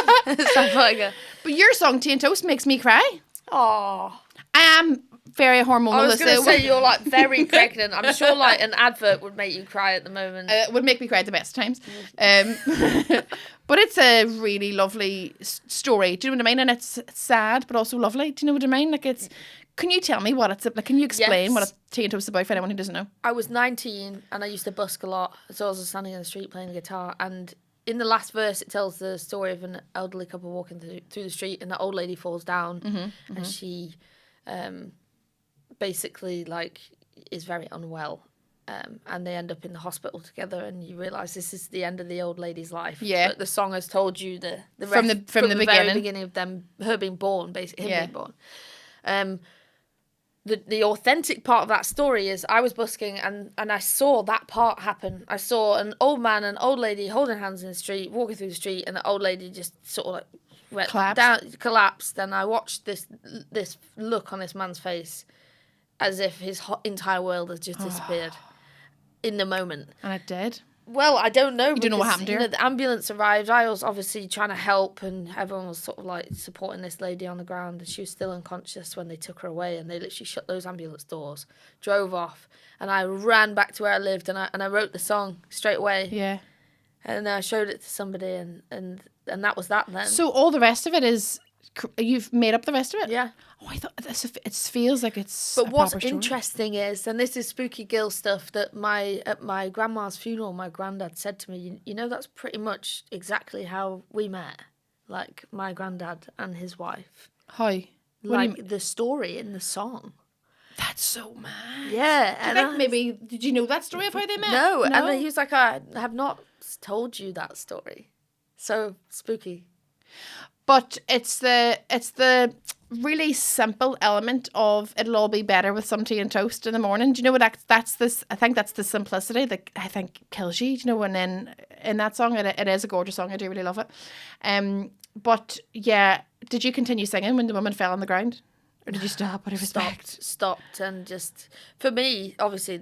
Sad Party Girl. But your song, Tea and Toast, makes me cry. Oh. I am very hormonal. I was going to say you're like very pregnant. I'm sure like an advert would make you cry at the moment. It would make me cry at the best times. But it's a really lovely story. Do you know what I mean? And it's sad, but also lovely. Do you know what I mean? Like it's... Can you tell me what it's like? Can you explain what a Tea and Toast is about for anyone who doesn't know? I was 19 and I used to busk a lot. So I was standing in the street playing the guitar, and in the last verse, it tells the story of an elderly couple walking through the street, and the old lady falls down, and she basically like is very unwell, and they end up in the hospital together, and you realise this is the end of the old lady's life. Yeah. But the song has told you the From the very beginning of her being born, basically him being born. The authentic part of that story is I was busking and I saw that part happen. I saw an old man and old lady holding hands in the street, walking through the street, and the old lady just sort of like went collapsed. And I watched this look on this man's face as if his entire world has just disappeared in the moment. And it did. Well, I don't know. You don't know what happened to her? The ambulance arrived. I was obviously trying to help, and everyone was sort of like supporting this lady on the ground, and she was still unconscious when they took her away, and they literally shut those ambulance doors, drove off, and I ran back to where I lived, and I wrote the song straight away. Yeah. And I showed it to somebody, and that was that then. So all the rest of it is, you've made up the rest of it? Yeah. Oh, I thought it feels like it's. But what's interesting is, and this is spooky girl stuff, that at my grandma's funeral, my granddad said to me, you know, that's pretty much exactly how we met. Like my granddad and his wife. How? Like the story in the song. That's so mad. Yeah. And did you know that story of how they met? No. And he was like, I have not told you that story. So spooky. But it's the really simple element of it'll all be better with some tea and toast in the morning. Do you know what that's this? I think that's the simplicity that I think kills you. Do you know, and then in that song, it is a gorgeous song. I do really love it. But yeah, did you continue singing when the woman fell on the ground, or did you stop? Out of respect? Stopped, and just for me, obviously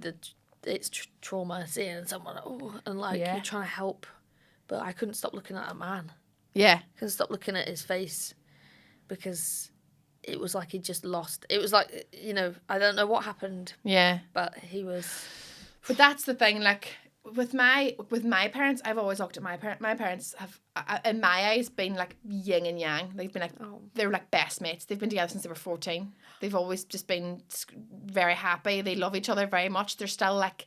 it's trauma seeing someone and you're trying to help, but I couldn't stop looking at that man. Yeah. Couldn't stop looking at his face because it was like he just lost. It was like, you know, I don't know what happened. Yeah. But he was. But that's the thing, like with my parents, I've always looked at my parents. My parents have, in my eyes, been like yin and yang. They've been like, they're like best mates. They've been together since they were 14. They've always just been very happy. They love each other very much. They're still like,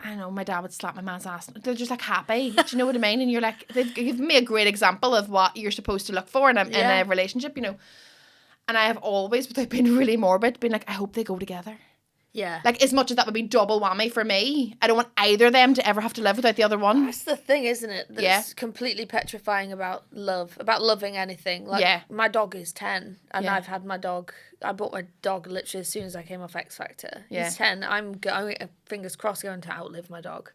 I don't know, my dad would slap my man's ass. They're just like happy. Do you know what I mean? And you're like, they've given me a great example of what you're supposed to look for in a relationship, you know. And I have always, without being really morbid, been like, I hope they go together. Yeah. Like, as much as that would be double whammy for me, I don't want either of them to ever have to live without the other one. That's the thing, isn't it? That's completely petrifying about love, about loving anything. Like, my dog is 10, and I've had my dog. I bought my dog literally as soon as I came off X Factor. Yeah. He's 10. I'm going, fingers crossed, going to outlive my dog.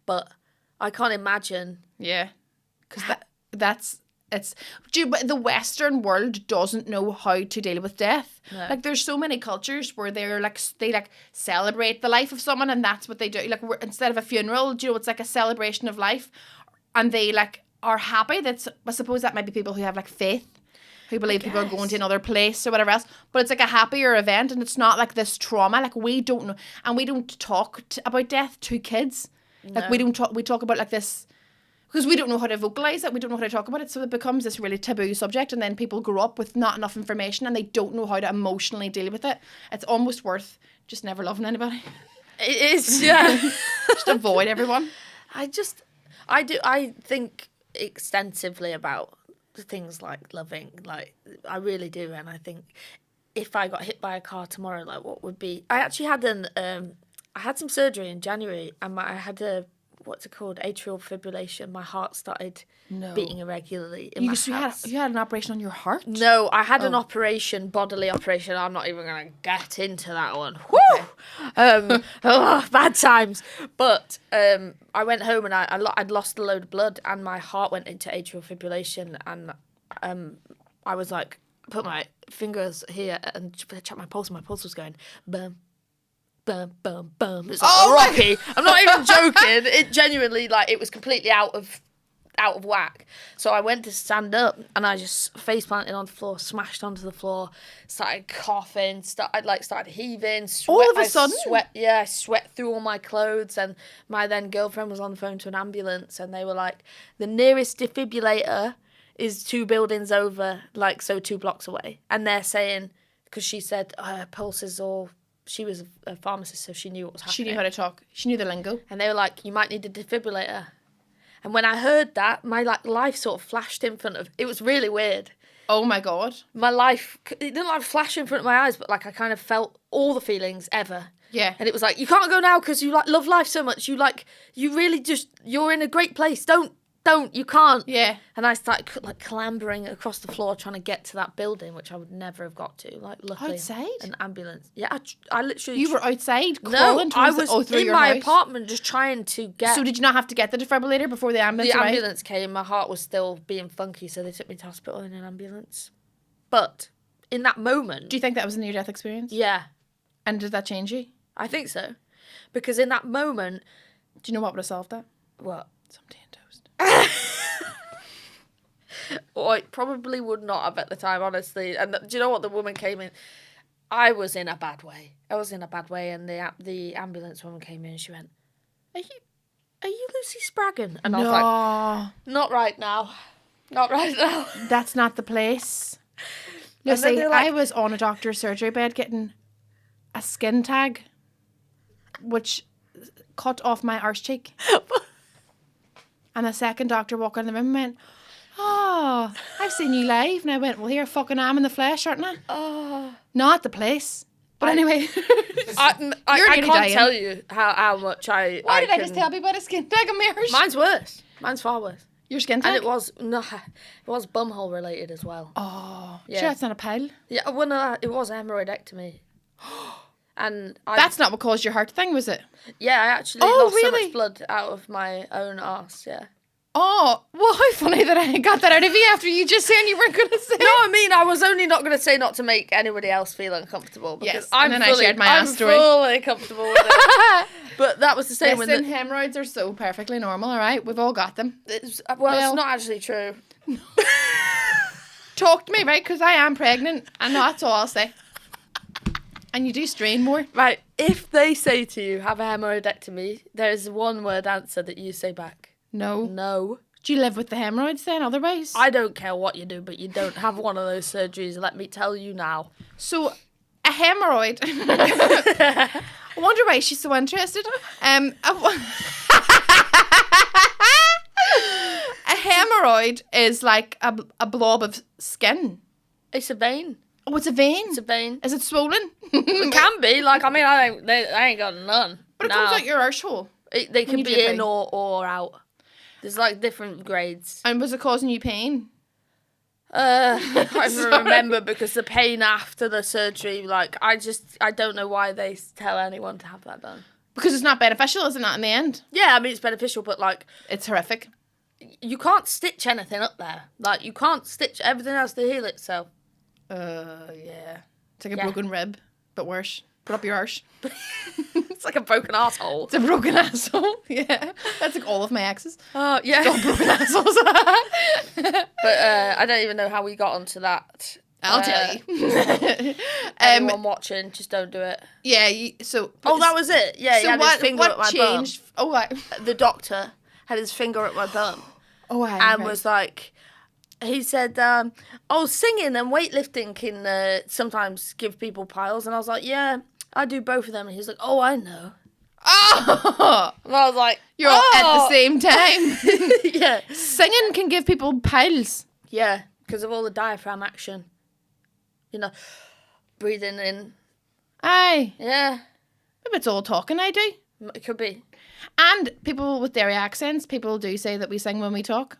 But I can't imagine. Yeah. Because but the Western world doesn't know how to deal with death. No. Like, there's so many cultures where they celebrate the life of someone, and that's what they do. Like, instead of a funeral, you know, it's like a celebration of life, and they are happy. I suppose that might be people who have faith, who believe people are going to another place or whatever else. But it's like a happier event, and it's not like this trauma. Like, we don't know, and we don't talk about death to kids. No. Like, we talk about this. Because we don't know how to vocalise it, we don't know how to talk about it, so it becomes this really taboo subject, and then people grow up with not enough information and they don't know how to emotionally deal with it. It's almost worth just never loving anybody. It is, yeah. Just avoid everyone. I think extensively about things like loving, like, I really do, and I think if I got hit by a car tomorrow, like, what would be... I actually had I had some surgery in January, and I had what's it called? Atrial fibrillation. My heart started beating irregularly. You had an operation on your heart? No, I had an operation, bodily operation. I'm not even going to get into that one. Okay. Bad times. But I went home and I'd lost a load of blood, and my heart went into atrial fibrillation, and I was like, put my fingers here and check my pulse, and my pulse was going boom. Bum, bum, bum. It's like Rocky. I'm not even joking. It genuinely, it was completely out of whack. So I went to stand up, and I just face planted on the floor, smashed onto the floor, started coughing, started heaving. Sweat, all of a sudden? I sweat through all my clothes, and my then girlfriend was on the phone to an ambulance, and they were like, the nearest defibrillator is 2 buildings over, 2 blocks away. And they're saying, because she said her pulse is all... She was a pharmacist, so she knew what was happening. She knew how to talk. She knew the lingo. And they were like, you might need a defibrillator. And when I heard that, my life sort of flashed in front of... It was really weird. Oh, my God. My life... It didn't flash in front of my eyes, but I kind of felt all the feelings ever. Yeah. And it was like, you can't go now because you like love life so much. You really just, you're in a great place. Don't, you can't. Yeah. And I started like clambering across the floor trying to get to that building, which I would never have got to. Like, luckily, Outside? an ambulance. Yeah, I literally. You were outside No, crawling I towards was through in your my house? apartment just trying to get. So did you not have to get the defibrillator before the ambulance The arrived? ambulance came. My heart was still being funky, so they took me to hospital in an ambulance. But in that moment, Do you think that was a near-death experience? yeah, And did that change you? I think so, because in that moment, Do you know what would have solved that? what? Some tea and toast. Well, I probably would not have at the time, honestly. And do you know what? The woman came in. I was in a bad way. And the ambulance woman came in and she went, Are you Lucy Spraggan? And I was like, not right now. Not right now. That's not the place. And then Lucy, they're like- I was on a doctor's surgery bed getting a skin tag, which cut off my arse cheek. And the second doctor walked in the room and went, "Oh, I've seen you live." And I went, "Well, here fucking am in the flesh, aren't I?" Oh. Not the place. But anyway. I nearly can't dying. tell you how much I Why did I can... just tell people about a skin tag of yours? Mine's worse. Mine's far worse. Your skin tag? And it was bumhole related as well. Oh, Yeah. sure, it's not a pile. Yeah, well, no, it was a hemorrhoidectomy. And That's not what caused your heart thing, was it? yeah, I actually Oh, lost so really? much blood out of my own arse, yeah. Oh, well, how funny that I got that out of you after you just saying you weren't going to say No, I mean, I was only not going to say not to make anybody else feel uncomfortable. Because Yes, I'm and then I shared my ass story. fully comfortable with it. But that was the same Listen, with hemorrhoids are so perfectly normal, all right? We've all got them. it's Well- not actually true. Talk to me, right? Because I am pregnant, and that's all I'll say. And you do strain more. Right, if they say to you, have a hemorrhoidectomy, there is one word answer that you say back. No. No. Do you live with the hemorrhoids then, otherwise? I don't care what you do, but you don't have one of those surgeries, let me tell you now. So, a hemorrhoid. I wonder why she's so interested. A hemorrhoid is like a blob of skin. It's a vein. Oh, it's a vein? It's a vein. Is it swollen? It can be. Like, I mean, I ain't got none. But it comes out your arsehole. They can you be do a in pee. or out. There's like different grades. And was it causing you pain? I can't even remember because the pain after the surgery, like, I don't know why they tell anyone to have that done. Because it's not beneficial, is it not, in the end? Yeah, I mean, it's beneficial, but like, It's horrific. you can't stitch anything up there. Like, you can't stitch, everything has to heal itself. Yeah. It's like a Yeah. broken rib, but worse. Put up your arse. It's like a broken asshole. It's a broken asshole. Yeah. That's like all of my exes. Oh, yeah. All broken assholes. But I don't even know how we got onto that. I'll tell you. Anyone watching, just don't do it. Yeah, so... Oh, that was it. Yeah, he So had his finger what at my changed? Oh, right. bum. The doctor had his finger at my bum Oh, right. and was like, he said, singing and weightlifting can sometimes give people piles. And I was like, yeah, I do both of them. And he was like, oh, I know. Oh! And I was like, You're all at the same time. Yeah. Singing can give people piles. Yeah, because of all the diaphragm action. You know, breathing in. Aye. Yeah, Maybe it's all talking I do. it could be. And people with Derry accents, people do say that we sing when we talk.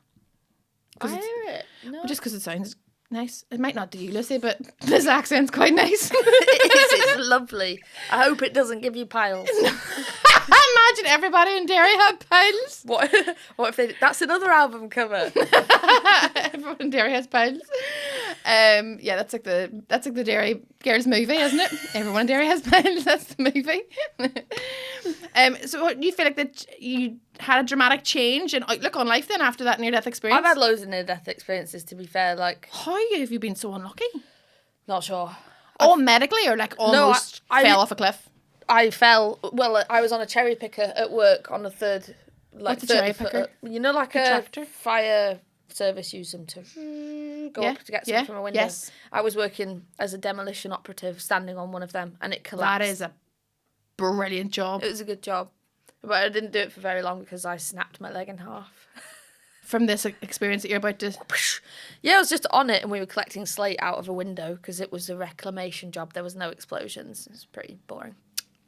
I hear it. No. Just because it sounds nice. It might not do you, Lucy, but this accent's quite nice. It's lovely. I hope it doesn't give you piles. Imagine everybody in Derry had piles. What if they... That's another album cover. Everyone in Derry has piles. Yeah, that's like the Derry Girls movie, isn't it? Everyone in Derry has piles. That's the movie. So what, you feel like that you had a dramatic change in outlook on life then after that near-death experience? I've had loads of near-death experiences, to be fair. Like, How have you been so unlucky? not sure. All medically or like almost I fell off a cliff? I fell... Well, I was on a cherry picker at work on a third... Like, What's a cherry picker? You know, like a tractor? fire service use them to go Yeah, up to get something yeah, from a window. yes. I was working as a demolition operative, standing on one of them, and it collapsed. That is a brilliant job. It was a good job. But I didn't do it for very long because I snapped my leg in half. From this experience that you're about to... Yeah, I was just on it and we were collecting slate out of a window because it was a reclamation job. There was no explosions. It was pretty boring.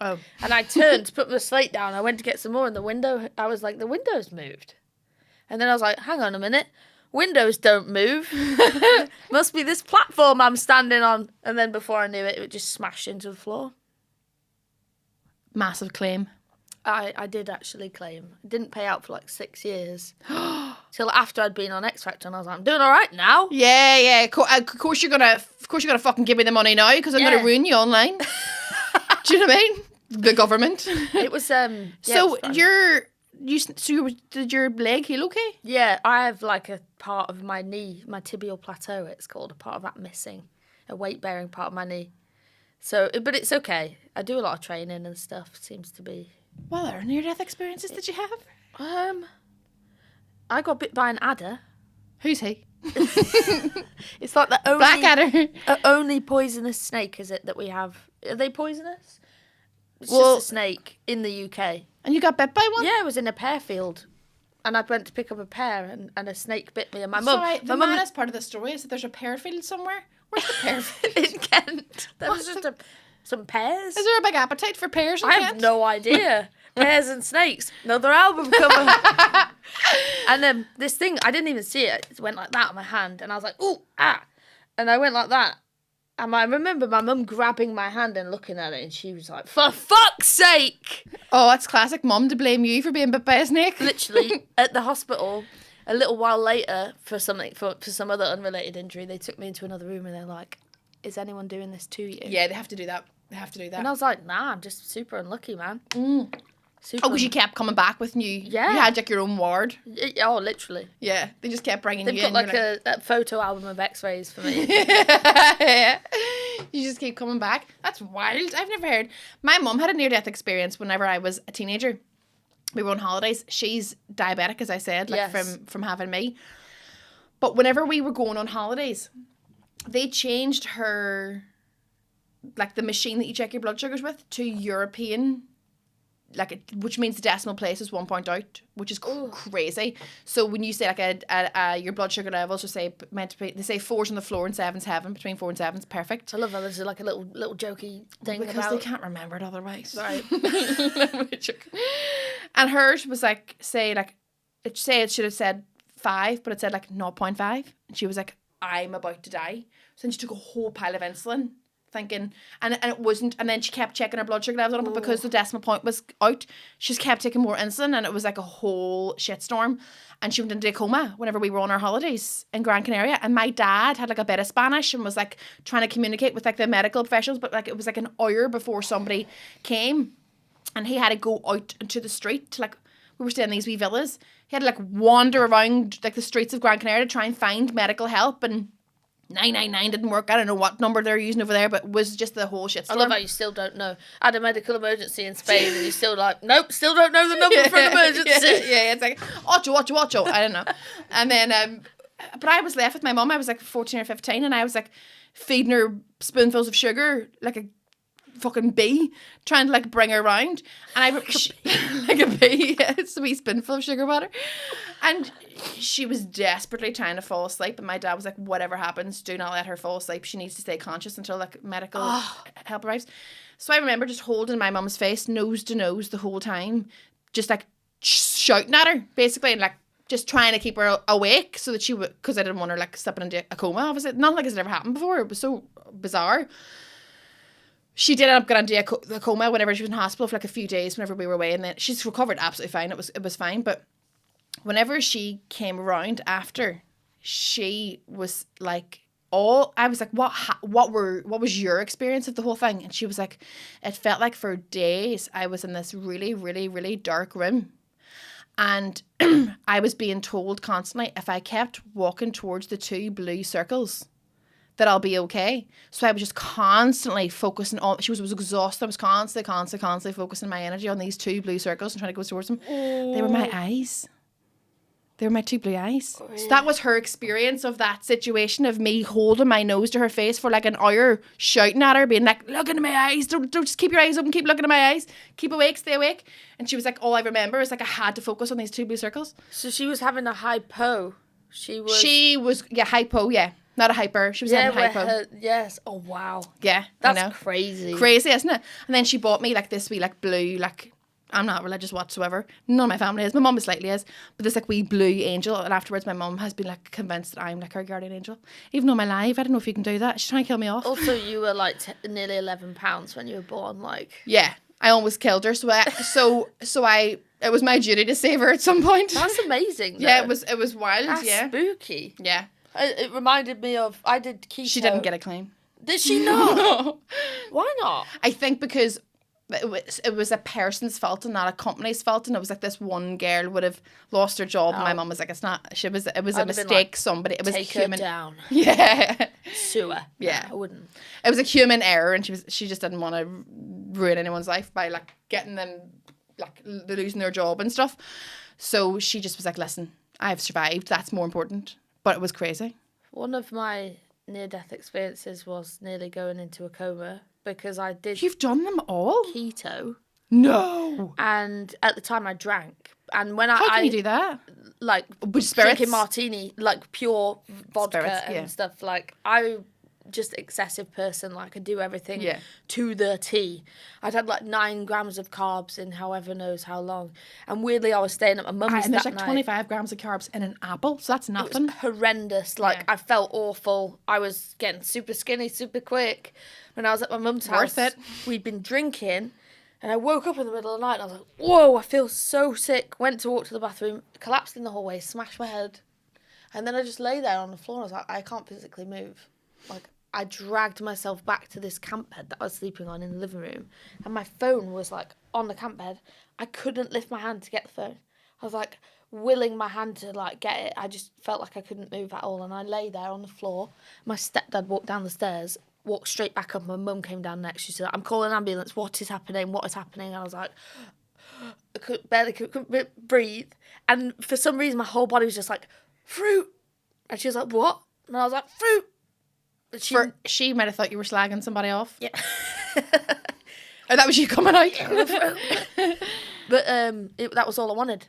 Oh. And I turned to put my slate down. I went to get some more, and the window's moved. And then I was like, hang on a minute. Windows don't move. Must be this platform I'm standing on. And then before I knew it, it just smashed into the floor. Massive claim. I did actually claim. It didn't pay out for like 6 years. Till after I'd been on X Factor, and I was like, I'm doing all right now. Yeah. Of course you're gonna fucking give me the money now because I'm gonna ruin you online. Do you know what I mean? The government. It was So did your leg heal okay? Yeah, I have like a part of my knee, my tibial plateau. It's called, a part of that missing, a weight bearing part of my knee. So, but it's okay. I do a lot of training and stuff. Seems to be. What other near-death experiences did you have? I got bit by an adder. Who's he? It's like the only Blackadder. Only poisonous snake, is it, that we have? Are they poisonous? It's Well, just a snake in the UK. And you got bit by one? Yeah, I was in a pear field, and I went to pick up a pear, and a snake bit me. And my Sorry, mum, the maddest part of the story is that there's a pear field somewhere. Where's the pear field? in Kent, there was just some pears. Is there a big appetite for pears in I Kent? have no idea. Pears and snakes. Another album cover. And this thing, I didn't even see it. It went like that on my hand, and I was like, ooh, ah. And I went like that. And I remember my mum grabbing my hand and looking at it, and she was like, for fuck's sake! Oh, that's classic mum to blame you for being bit by a snake. Literally, at the hospital, a little while later, for some other unrelated injury, they took me into another room, and they're like, is anyone doing this to you? Yeah, they have to do that. And I was like, nah, I'm just super unlucky, man. Super. Oh, because you kept coming back with new. Yeah. You had like your own ward. Oh, literally. Yeah, they just kept bringing They've you got in. like a photo album of X-rays for me. Yeah. You just keep coming back. That's wild. I've never heard. My mum had a near-death experience whenever I was a teenager. We were on holidays. She's diabetic, as I said, like Yes. from having me. But whenever we were going on holidays, they changed her, like the machine that you check your blood sugars with, to European, which means the decimal place is 1 point out, which is crazy. So when you say like your blood sugar levels are meant to be, they say 4's on the floor and 7's heaven. Between 4 and 7's perfect. I love how there's like a little jokey thing Because about. they can't remember it otherwise. Right. And hers was like, it should have said 5, but it said like 0.5. And she was like, I'm about to die. So then she took a whole pile of insulin, thinking, and it wasn't, and then she kept checking her blood sugar levels on it, but because the decimal point was out, she just kept taking more insulin, and it was like a whole shitstorm. And she went into a coma whenever we were on our holidays in Gran Canaria, and my dad had like a bit of Spanish and was like trying to communicate with like the medical professionals, but like it was like an hour before somebody came, and he had to go out into the street to, like, we were staying in these wee villas, he had to like wander around like the streets of Gran Canaria to try and find medical help, and 999 didn't work. I don't know what number they're using over there, but it was just the whole shit. I love how you still don't know. I had a medical emergency in Spain, and you're still like, nope, still don't know the number for an emergency. Yeah, it's like, ocho. I don't know. And then, but I was left with my mum. I was like 14 or 15, and I was like feeding her spoonfuls of sugar like a fucking bee, trying to like bring her around, and like a bee, yeah, it's a wee spoonful of sugar water, and she was desperately trying to fall asleep, and my dad was like, whatever happens, do not let her fall asleep, she needs to stay conscious until like medical help arrives. So I remember just holding my mum's face nose to nose the whole time, just like shouting at her basically, and like just trying to keep her awake so that she would, because I didn't want her like slipping into a coma. Obviously nothing like this had ever happened before. It was so bizarre. She did end up getting into a coma whenever she was in hospital for like a few days whenever we were away, and then she's recovered absolutely fine. It was fine, but whenever she came around after, she was like, I was like, what was your experience of the whole thing? And she was like, it felt like for days I was in this really, really, really dark room, and I was being told constantly if I kept walking towards the 2 blue circles that I'll be okay. So I was just constantly focusing on, she was exhausted. I was constantly focusing my energy on these 2 blue circles and trying to go towards them. They were my eyes. They were my 2 blue eyes. Oh, yeah. So that was her experience of that situation, of me holding my nose to her face for like an hour, shouting at her, being like, look into my eyes, don't just keep your eyes open, keep looking at my eyes, keep awake, stay awake. And she was like, all I remember is like I had to focus on these 2 blue circles. So she was having a hypo. She was hypo, yeah. Not a hyper. She was having hypo. Yes. Oh, wow. Yeah, That's I know. crazy. Crazy, isn't it? And then she bought me like this wee like blue like. I'm not religious whatsoever. None of my family is. My mum slightly is. But this like wee blue angel. And afterwards my mum has been like convinced that I'm like her guardian angel. Even though I'm alive, I don't know if you can do that. She's trying to kill me off. Also, you were like nearly 11 pounds when you were born. Like, yeah, I almost killed her. It was my duty to save her at some point. that's amazing. Though. Yeah, it was wild. That's yeah, spooky. yeah. It reminded me of, I did keto. She didn't get a claim. Did she not? No. Why not? I think because it was a person's fault and not a company's fault, and it was like this one girl would have lost her job, and my mum was like, "It's not." It was a mistake. Like, somebody. It was take human. her down. Yeah. Sue her. Yeah. No, I wouldn't. It was a human error, and she just didn't want to ruin anyone's life by like getting them like losing their job and stuff. So she just was like, "Listen, I've survived. That's more important." But it was crazy. One of my near-death experiences was nearly going into a coma because I did. You've done them all? Keto. No. And at the time I drank. And when How can you do that? Like, with spirits? drinking martini, like pure vodka Spirits, and yeah. stuff. Like, I just excessive person. Like, I do everything to the T. I'd had like 9 grams of carbs in however knows how long. And weirdly, I was staying at my mum's And there's that like night. 25 grams of carbs in an apple, so that's nothing. It was horrendous. Like, I felt awful. I was getting super skinny, super quick. When I was at my mum's house, Worth it. We'd been drinking, and I woke up in the middle of the night, and I was like, whoa, I feel so sick. Went to walk to the bathroom, collapsed in the hallway, smashed my head. And then I just lay there on the floor, and I was like, I can't physically move. Like, I dragged myself back to this camp bed that I was sleeping on in the living room, and my phone was, like, on the camp bed. I couldn't lift my hand to get the phone. I was, like, willing my hand to, like, get it. I just felt like I couldn't move at all, and I lay there on the floor. My stepdad walked down the stairs, walked straight back up. My mum came down next. She said, I'm calling an ambulance. What is happening? What is happening? And I was like, I couldn't breathe. And for some reason, my whole body was just like, fruit. And she was like, what? And I was like, fruit. She might have thought you were slagging somebody off. Yeah. Or that was you coming out. But that was all I wanted.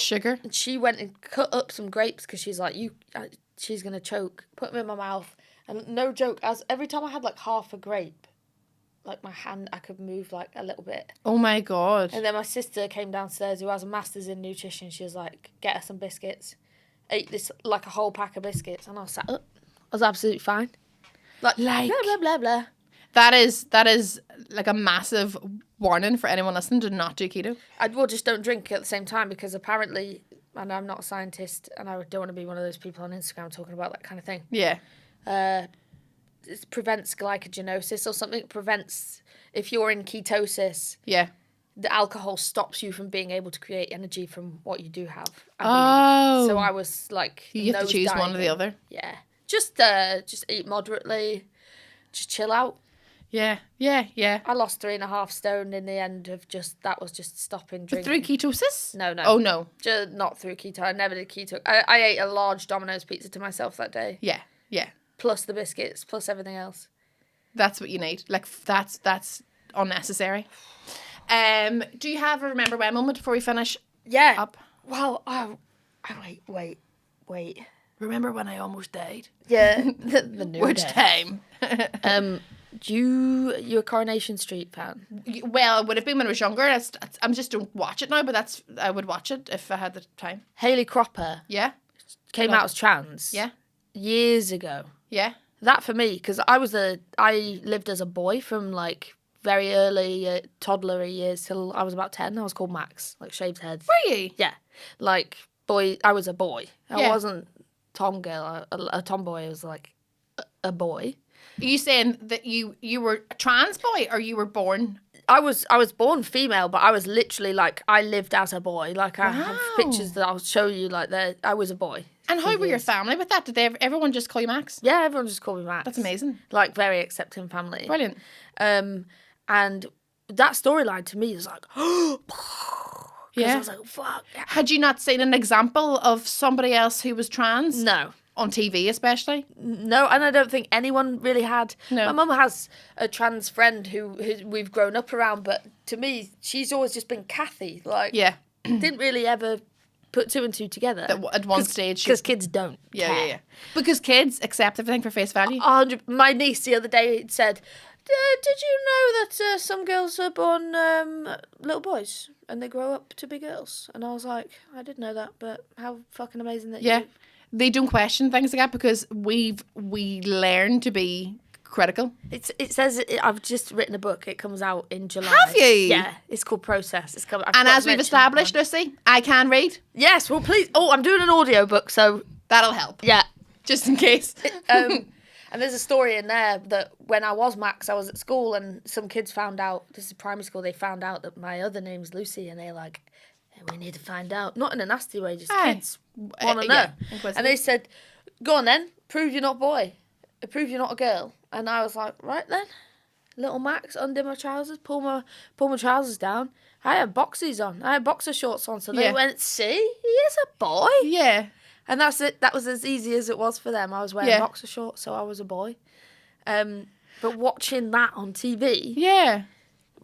Sugar. She went and cut up some grapes because she's like, she's going to choke. Put them in my mouth. And no joke, every time I had like half a grape, like my hand, I could move like a little bit. Oh my God. And then my sister came downstairs who has a master's in nutrition. She was like, get her some biscuits. Ate this, like a whole pack of biscuits. And I sat up. I was absolutely fine. Like blah, blah, blah, blah. That is like a massive warning for anyone listening to not do keto. Just don't drink at the same time because apparently, and I'm not a scientist and I don't want to be one of those people on Instagram talking about that kind of thing. Yeah. It prevents glycogenosis or something. It prevents, if you're in ketosis, Yeah. the alcohol stops you from being able to create energy from what you do have. Oh. So I was like, You have to choose one or the other. Yeah. Just eat moderately. Just chill out. Yeah. Yeah. Yeah. I lost 3.5 stone in the end of that was just stopping drinking. Through ketosis? No. Oh, no. Just not through keto. I never did keto. I ate a large Domino's pizza to myself that day. Yeah. Yeah. Plus the biscuits, plus everything else. That's what you need. Like, that's unnecessary. Do you have a remember when moment before we finish? Yeah. Up? Well, wait. Remember when I almost died? Yeah. the new Which day. time? You a Coronation Street fan? Well, it would have been when I was younger. I just don't watch it now, but I would watch it if I had the time. Hayley Cropper Yeah? came out as trans. Yeah? Years ago. Yeah? That for me, because I lived as a boy from like very early toddlery years till I was about 10. I was called Max, like shaved heads. Were you? Yeah, like boy. I was a boy. I Yeah. wasn't Tom girl. A tomboy. I was like a boy. Are you saying that you were a trans boy or you were born? I was born female, but I was literally like I lived as a boy. Like I have pictures that I'll show you. Like I was a boy. And how were your family with that? Did everyone just call you Max? Yeah, everyone just called me Max. That's amazing. Like very accepting family. Brilliant. And that storyline to me is like, Yeah. I was like, fuck. Had you not seen an example of somebody else who was trans? No. On TV especially? No, and I don't think anyone really had. No. My mum has a trans friend who we've grown up around, but to me, she's always just been Kathy. Like, Yeah. didn't really ever put two and two together. That at one stage... Because kids don't care. Because kids accept everything for face value. My niece the other day said, did you know that some girls are born little boys and they grow up to be girls? And I was like, I didn't know that, but how fucking amazing that you... They don't question things like that because we learn to be critical. It says I've just written a book. It comes out in July. Have you? Yeah, it's called Process. It's coming. And as we've established, Lucy, I can read. Yes, well, please. Oh, I'm doing an audio book, so that'll help. Yeah, just in case. And there's a story in there that when I was Max, I was at school and some kids found out. This is primary school. They found out that my other name's Lucy, and they're like, hey, "We need to find out." Not in a nasty way, just kids want to know. And they said, "Go on then, prove you're not a boy, prove you're not a girl." And I was like, right then, little Max, undo my trousers, pull my trousers down. I had boxies on. I had boxer shorts on. So they went, see, he is a boy. Yeah. And that's it. That was as easy as it was for them. I was wearing boxer shorts, so I was a boy. But watching that on TV. Yeah.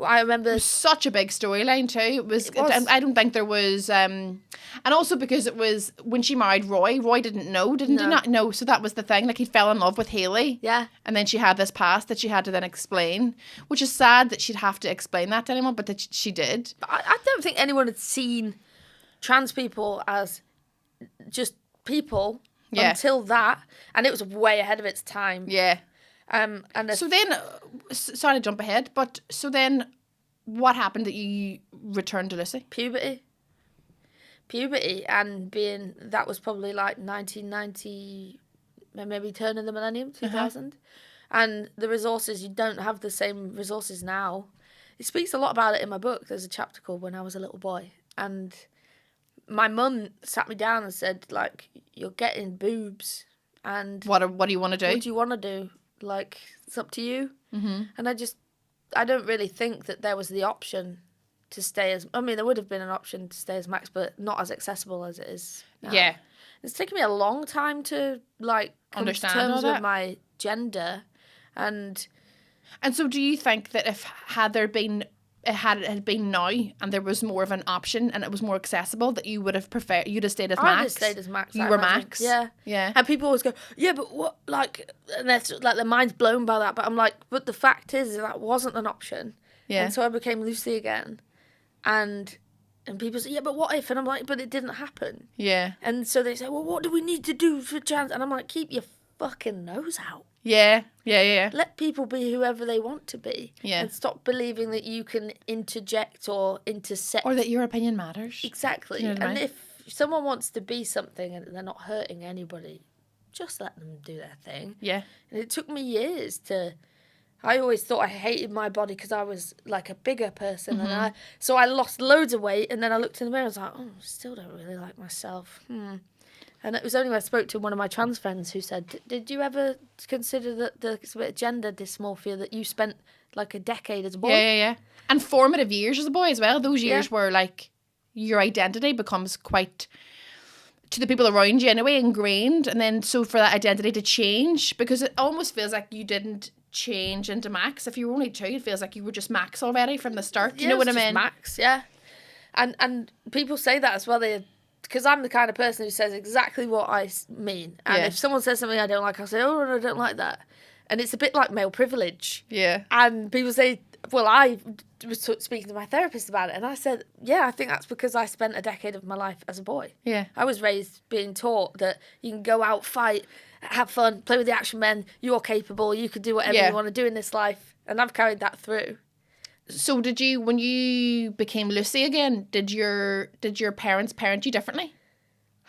I remember... It was such a big storyline too. It was. I don't think there was... and also because it was... When she married Roy didn't know, didn't he not know? So that was the thing. Like, he fell in love with Hayley. Yeah. And then she had this past that she had to then explain. Which is sad that she'd have to explain that to anyone, but that she did. But I don't think anyone had seen trans people as just people until that. And it was way ahead of its time. Yeah. And so then, sorry to jump ahead, but so then what happened that you returned to Lucy? Puberty, and that was probably like 1990, maybe turn of the millennium, 2000. And the resources, you don't have the same resources now. It speaks a lot about it in my book. There's a chapter called When I Was a Little Boy. And my mum sat me down and said, like, you're getting boobs. And what do you want to do? What do you want to do? Like, it's up to you. Mm-hmm. And I don't really think that there was the option to stay as... I mean, there would have been an option to stay as Max, but not as accessible as it is now. Yeah. It's taken me a long time to, like, understand come to terms all that. with my gender. And so do you think that if it had been now and there was more of an option and it was more accessible, that you would have preferred, you'd have stayed as Max? I would have stayed as Max. You were Max? Yeah. Yeah. And people always go, yeah, but what, like, and that's like their mind's blown by that. But I'm like, but the fact is that wasn't an option. Yeah. And so I became Lucy again. And people say, yeah, but what if? And I'm like, but it didn't happen. Yeah. And so they say, well, what do we need to do for trans? And I'm like, keep your fucking nose out. Yeah. Let people be whoever they want to be. Yeah. And stop believing that you can interject or intersect. Or that your opinion matters. Exactly. You know and if someone wants to be something and they're not hurting anybody, just let them do their thing. Yeah. And it took me years to... I always thought I hated my body because I was like a bigger person. Mm-hmm. And so I lost loads of weight, and then I looked in the mirror and was like, oh, I still don't really like myself. And it was only when I spoke to one of my trans friends who said, did you ever consider that the gender dysmorphia that you spent like a decade as a boy? Yeah. And formative years as a boy as well. Those years where like your identity becomes quite, to the people around you anyway, ingrained. And then so for that identity to change, because it almost feels like you didn't change into Max. If you were only 2, it feels like you were just Max already from the start. Do you know what I mean? Max, yeah. And people say that as well. Because I'm the kind of person who says exactly what I mean. And if someone says something I don't like, I'll say, oh, no, I don't like that. And it's a bit like male privilege. Yeah. And people say, well, I was speaking to my therapist about it. And I said, yeah, I think that's because I spent a decade of my life as a boy. Yeah. I was raised being taught that you can go out, fight, have fun, play with the action men. You're capable. You can do whatever you want to do in this life. And I've carried that through. So did you, when you became Lucy again, did your parents parent you differently?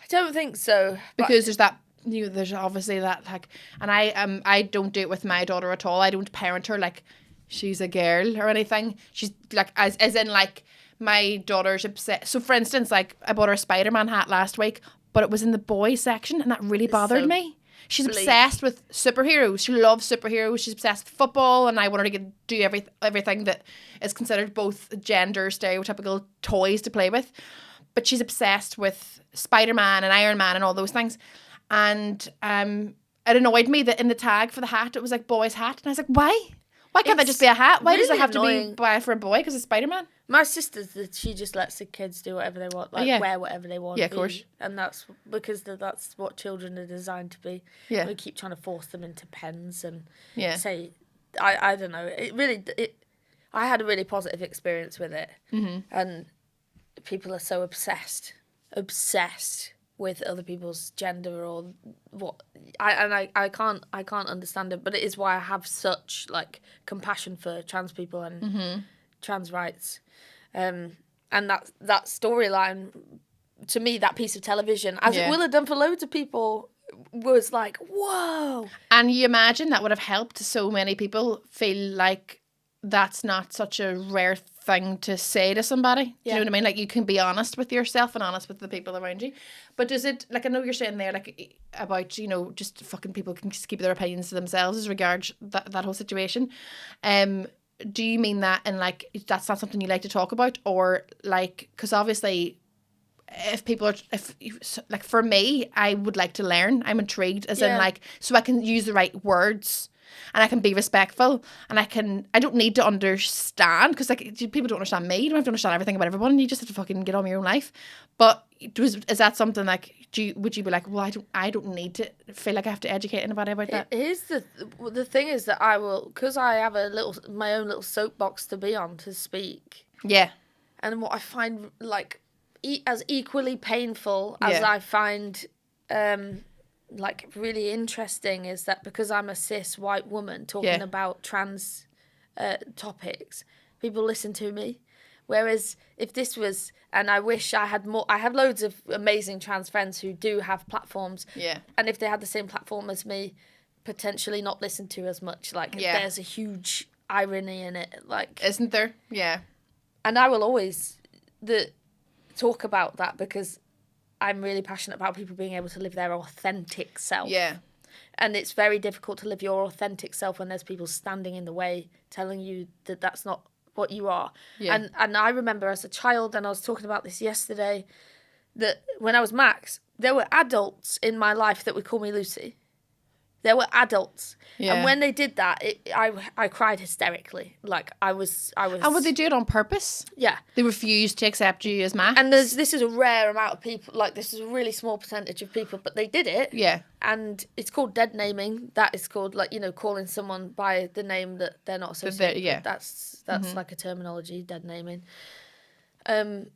I don't think so. Because there's that, there's obviously that, like, and I don't do it with my daughter at all. I don't parent her like she's a girl or anything. She's like, as in like, my daughter's upset. So for instance, like, I bought her a Spider-Man hat last week, but it was in the boys section, and that really bothered me. She's obsessed with superheroes. She loves superheroes. She's obsessed with football, and I want her to do everything that is considered both gender stereotypical toys to play with. But she's obsessed with Spider-Man and Iron Man and all those things. And it annoyed me that in the tag for the hat, it was like boys' hat. And I was like, why? Why can't that just be a hat? Why does it really have to annoying. be by for a boy? Because it's Spider-Man? My sister's she just lets the kids do whatever they want, like Yeah. wear whatever they want. Yeah, of course. And that's because that's what children are designed to be. Yeah. We keep trying to force them into pens and Yeah. say, I don't know. I had a really positive experience with it, and people are so obsessed with other people's gender or what. I can't understand it, but it is why I have such like compassion for trans people and trans rights, and that storyline, to me, that piece of television, as it will have done for loads of people, was like, whoa. And you imagine that would have helped so many people feel like that's not such a rare thing to say to somebody. Do you know what I mean? Like, you can be honest with yourself and honest with the people around you. But does it, like, I know you're saying there, like, about, you know, just fucking people can just keep their opinions to themselves as regards that whole situation. Do you mean that, and like, that's not something you like to talk about? Or like, because obviously, like, for me, I would like to learn. I'm intrigued, as in, like, so I can use the right words and I can be respectful, and I don't need to understand, because like, people don't understand me. You don't have to understand everything about everyone. You just have to fucking get on with your own life. But is that something like, would you be like, well, I don't need to feel like I have to educate anybody about that? Here's the thing is that I will, because I have my own little soapbox to be on, to speak. Yeah. And what I find, like, as equally painful as I find like really interesting, is that because I'm a cis white woman talking about trans topics, people listen to me. Whereas if this was, and I wish I had more, I have loads of amazing trans friends who do have platforms. Yeah. And if they had the same platform as me, potentially not listened to as much. Like, there's a huge irony in it. Like, isn't there? Yeah. And I will always talk about that, because I'm really passionate about people being able to live their authentic self. Yeah. And it's very difficult to live your authentic self when there's people standing in the way, telling you that that's not what you are. Yeah. And I remember as a child, and I was talking about this yesterday, that when I was Max, there were adults in my life that would call me Lucy. There were adults. Yeah. And when they did that, I cried hysterically. Like, I was. And would they do it on purpose? Yeah. They refused to accept you as Max? And this is a rare amount of people. Like, this is a really small percentage of people, but they did it. Yeah. And it's called dead naming. That is called, like, you know, calling someone by the name that they're not associated with. That's like a terminology, dead naming. And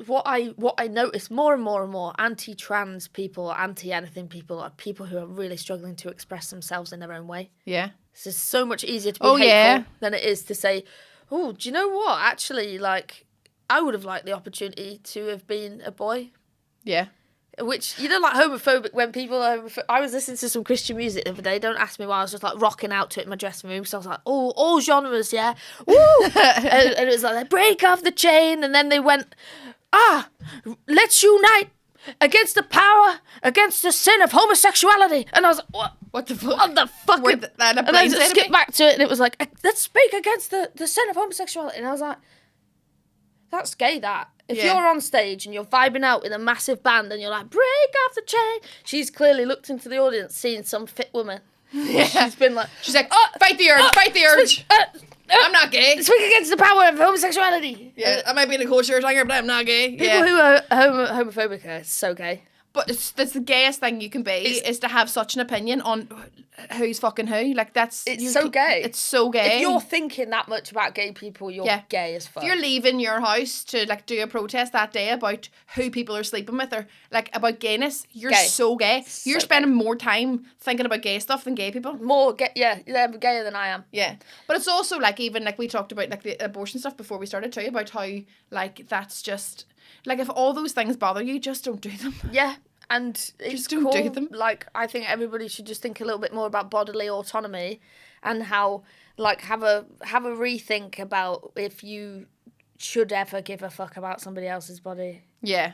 what I notice more and more, anti-trans people, anti-anything people, are people who are really struggling to express themselves in their own way. Yeah. It's just so much easier to be hateful than it is to say, oh, do you know what? Actually, like, I would have liked the opportunity to have been a boy. Yeah. Which, you know, like, homophobic, when people are homophobic. I was listening to some Christian music the other day. Don't ask me why. I was just, like, rocking out to it in my dressing room. So I was like, oh, all genres, yeah. Woo! and it was like, they break off the chain. And then they went, let's unite against the power, against the sin of homosexuality. And I was like, what the fuck? What the fuck? And then I skipped back to it, and it was like, let's speak against the sin of homosexuality. And I was like, that's gay, that. If you're on stage and you're vibing out with a massive band and you're like, break off the chain. She's clearly looked into the audience, seeing some fit woman. Yeah. She's been like, fight the urge, fight the urge. I'm not gay. Speak against the power of homosexuality. Yeah, I might be in a cool shirt hanger, but I'm not gay. People who are homophobic are so gay. But that's the gayest thing you can be, is to have such an opinion on who's fucking who. Like, it's so gay. It's so gay. If you're thinking that much about gay people, you're gay as fuck. If you're leaving your house to, like, do a protest that day about who people are sleeping with, or, like, about gayness, you're so gay. You're spending more time thinking about gay stuff than gay people. More gay, they're gayer than I am. Yeah. But it's also, like, even, like, we talked about, like, the abortion stuff before we started too, about how, like, that's just... Like, if all those things bother you, just don't do them. Yeah, and it's just don't do them. Like, I think everybody should just think a little bit more about bodily autonomy, and how, like, have a rethink about if you should ever give a fuck about somebody else's body. Yeah.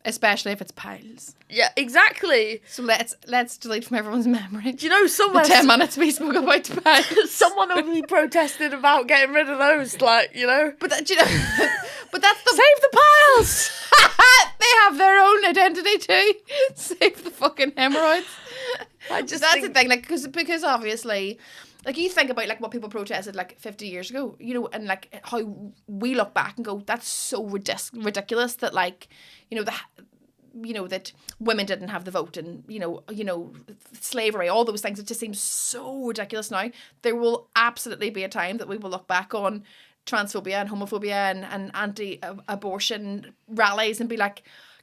Especially if it's piles. Yeah, exactly. So let's delete from everyone's memory. Do you know somewhere... The 10 minutes we spoke about piles. Someone will be protesting about getting rid of those, like, you know. But you know, but that's the... Save the piles! They have their own identity too. Save the fucking hemorrhoids. That's the thing, like, because obviously, like, you think about, like, what people protested, like, 50 years ago, you know, and, like, how we look back and go, that's so ridiculous that, like, you know, that women didn't have the vote, and, you know, slavery, all those things. It just seems so ridiculous now. There will absolutely be a time that we will look back on transphobia and homophobia and anti-abortion rallies and be like,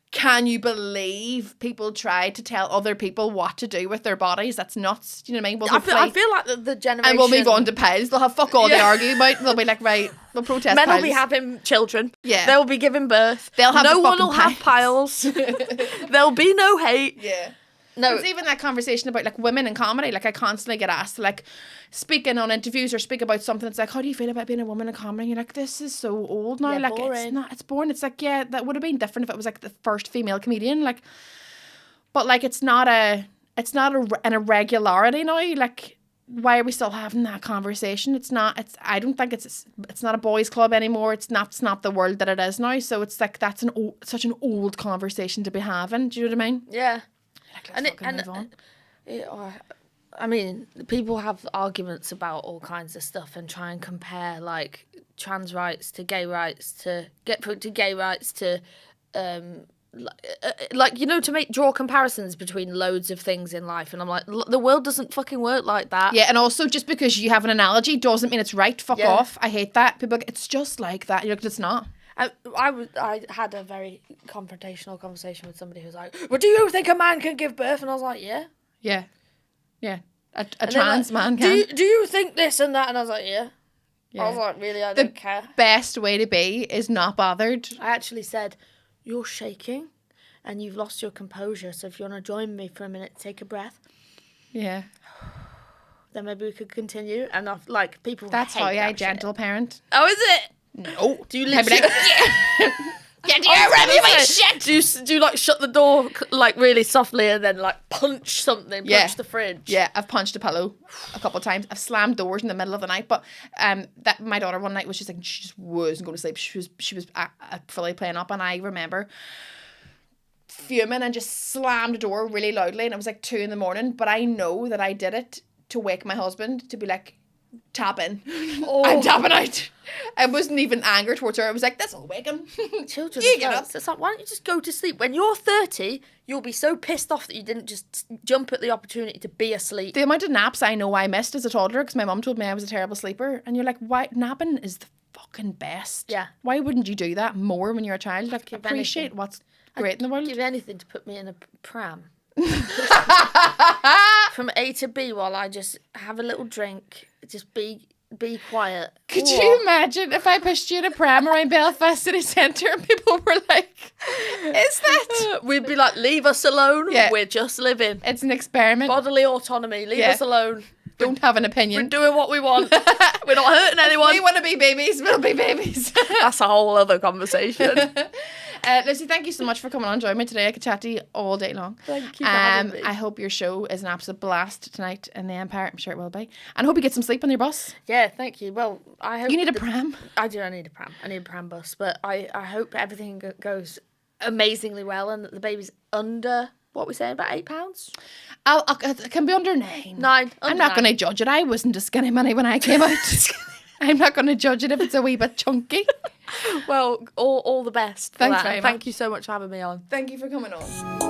can you believe people try to tell other people what to do with their bodies? That's nuts. Do you know what I mean? I feel like the generation... And we'll move on to piles. They'll have fuck all they argue about. They'll be like, right, we'll protest Men piles. will be having children. Yeah. They'll be giving birth. They'll have no one will have piles. There'll be no hate. Yeah. No. It's even that conversation about, like, women in comedy. Like, I constantly get asked to, like, speaking on interviews or speak about something. It's like, how do you feel about being a woman in comedy? And you're like, this is so old now. Yeah, like, boring. it's boring. It's like, yeah, that would have been different if it was, like, the first female comedian. Like, but, like, it's not an irregularity now. Like, why are we still having that conversation? I don't think it's not a boys' club anymore. It's not the world that it is now. So it's like, that's such an old conversation to be having. Do you know what I mean? Yeah. Like, let's move on. I mean, people have arguments about all kinds of stuff and try and compare, like, trans rights to gay rights to gay rights to, like, you know, to draw comparisons between loads of things in life. And I'm like, the world doesn't fucking work like that. Yeah, and also, just because you have an analogy doesn't mean it's right. Fuck off. I hate that. People are like, it's just like that. You're like, it's not. I had a very confrontational conversation with somebody who was like, well, do you think a man can give birth? And I was like, yeah. Yeah. Yeah. A trans man can. Do you think this and that? And I was like, yeah. I was like, really, I don't care. The best way to be is not bothered. I actually said, you're shaking and you've lost your composure. So if you want to join me for a minute, take a breath. Yeah. Then maybe we could continue. And I've, like, people That's hate how that I gentle parent. Oh, is it? No. Do you literally... Yeah, do you remember my shit? Do you like shut the door like really softly and then like punch something, punch the fridge? Yeah, I've punched a pillow a couple of times. I've slammed doors in the middle of the night. But that my daughter one night was just like, she just wasn't going to sleep. She was fully playing up, and I remember fuming and just slammed the door really loudly, and it was like 2 a.m. But I know that I did it to wake my husband, to be like, tap in. Oh. I'm tapping out. I wasn't even angry towards her. I was like, this'll wake him. Children, you get up. It's like, why don't you just go to sleep? When you're 30, you'll be so pissed off that you didn't just jump at the opportunity to be asleep. The amount of naps I know I missed as a toddler, because my mum told me I was a terrible sleeper, and you're like, why? Napping is the fucking best. Yeah. Why wouldn't you do that more when you're a child? Like, appreciate what's great in the world. I'd give anything to put me in a pram. From A to B while I just have a little drink, just be quiet. Could you imagine if I pushed you in a pram around Belfast City Centre and people were like, is that? We'd be like, leave us alone. Yeah. We're just living. It's an experiment. Bodily autonomy. Leave us alone. Don't have an opinion. We're doing what we want. We're not hurting anyone. We want to be babies. We'll be babies. That's a whole other conversation. Lucy, thank you so much for coming on. Join me today. I could chat to you all day long. Thank you for having me. I hope your show is an absolute blast tonight in the Empire. I'm sure it will be. And I hope you get some sleep on your bus. Yeah, thank you. Well, I hope... You need a pram? I do. I need a pram. I need a pram bus. But I hope everything goes amazingly well and that the baby's under... What are we saying, about £8? It can be under 9. 9. I'm not going to judge it. I wasn't a skinny money when I came out. I'm not going to judge it if it's a wee bit chunky. Well, all the best. Thanks very much. Thank you so much for having me on. Thank you for coming on.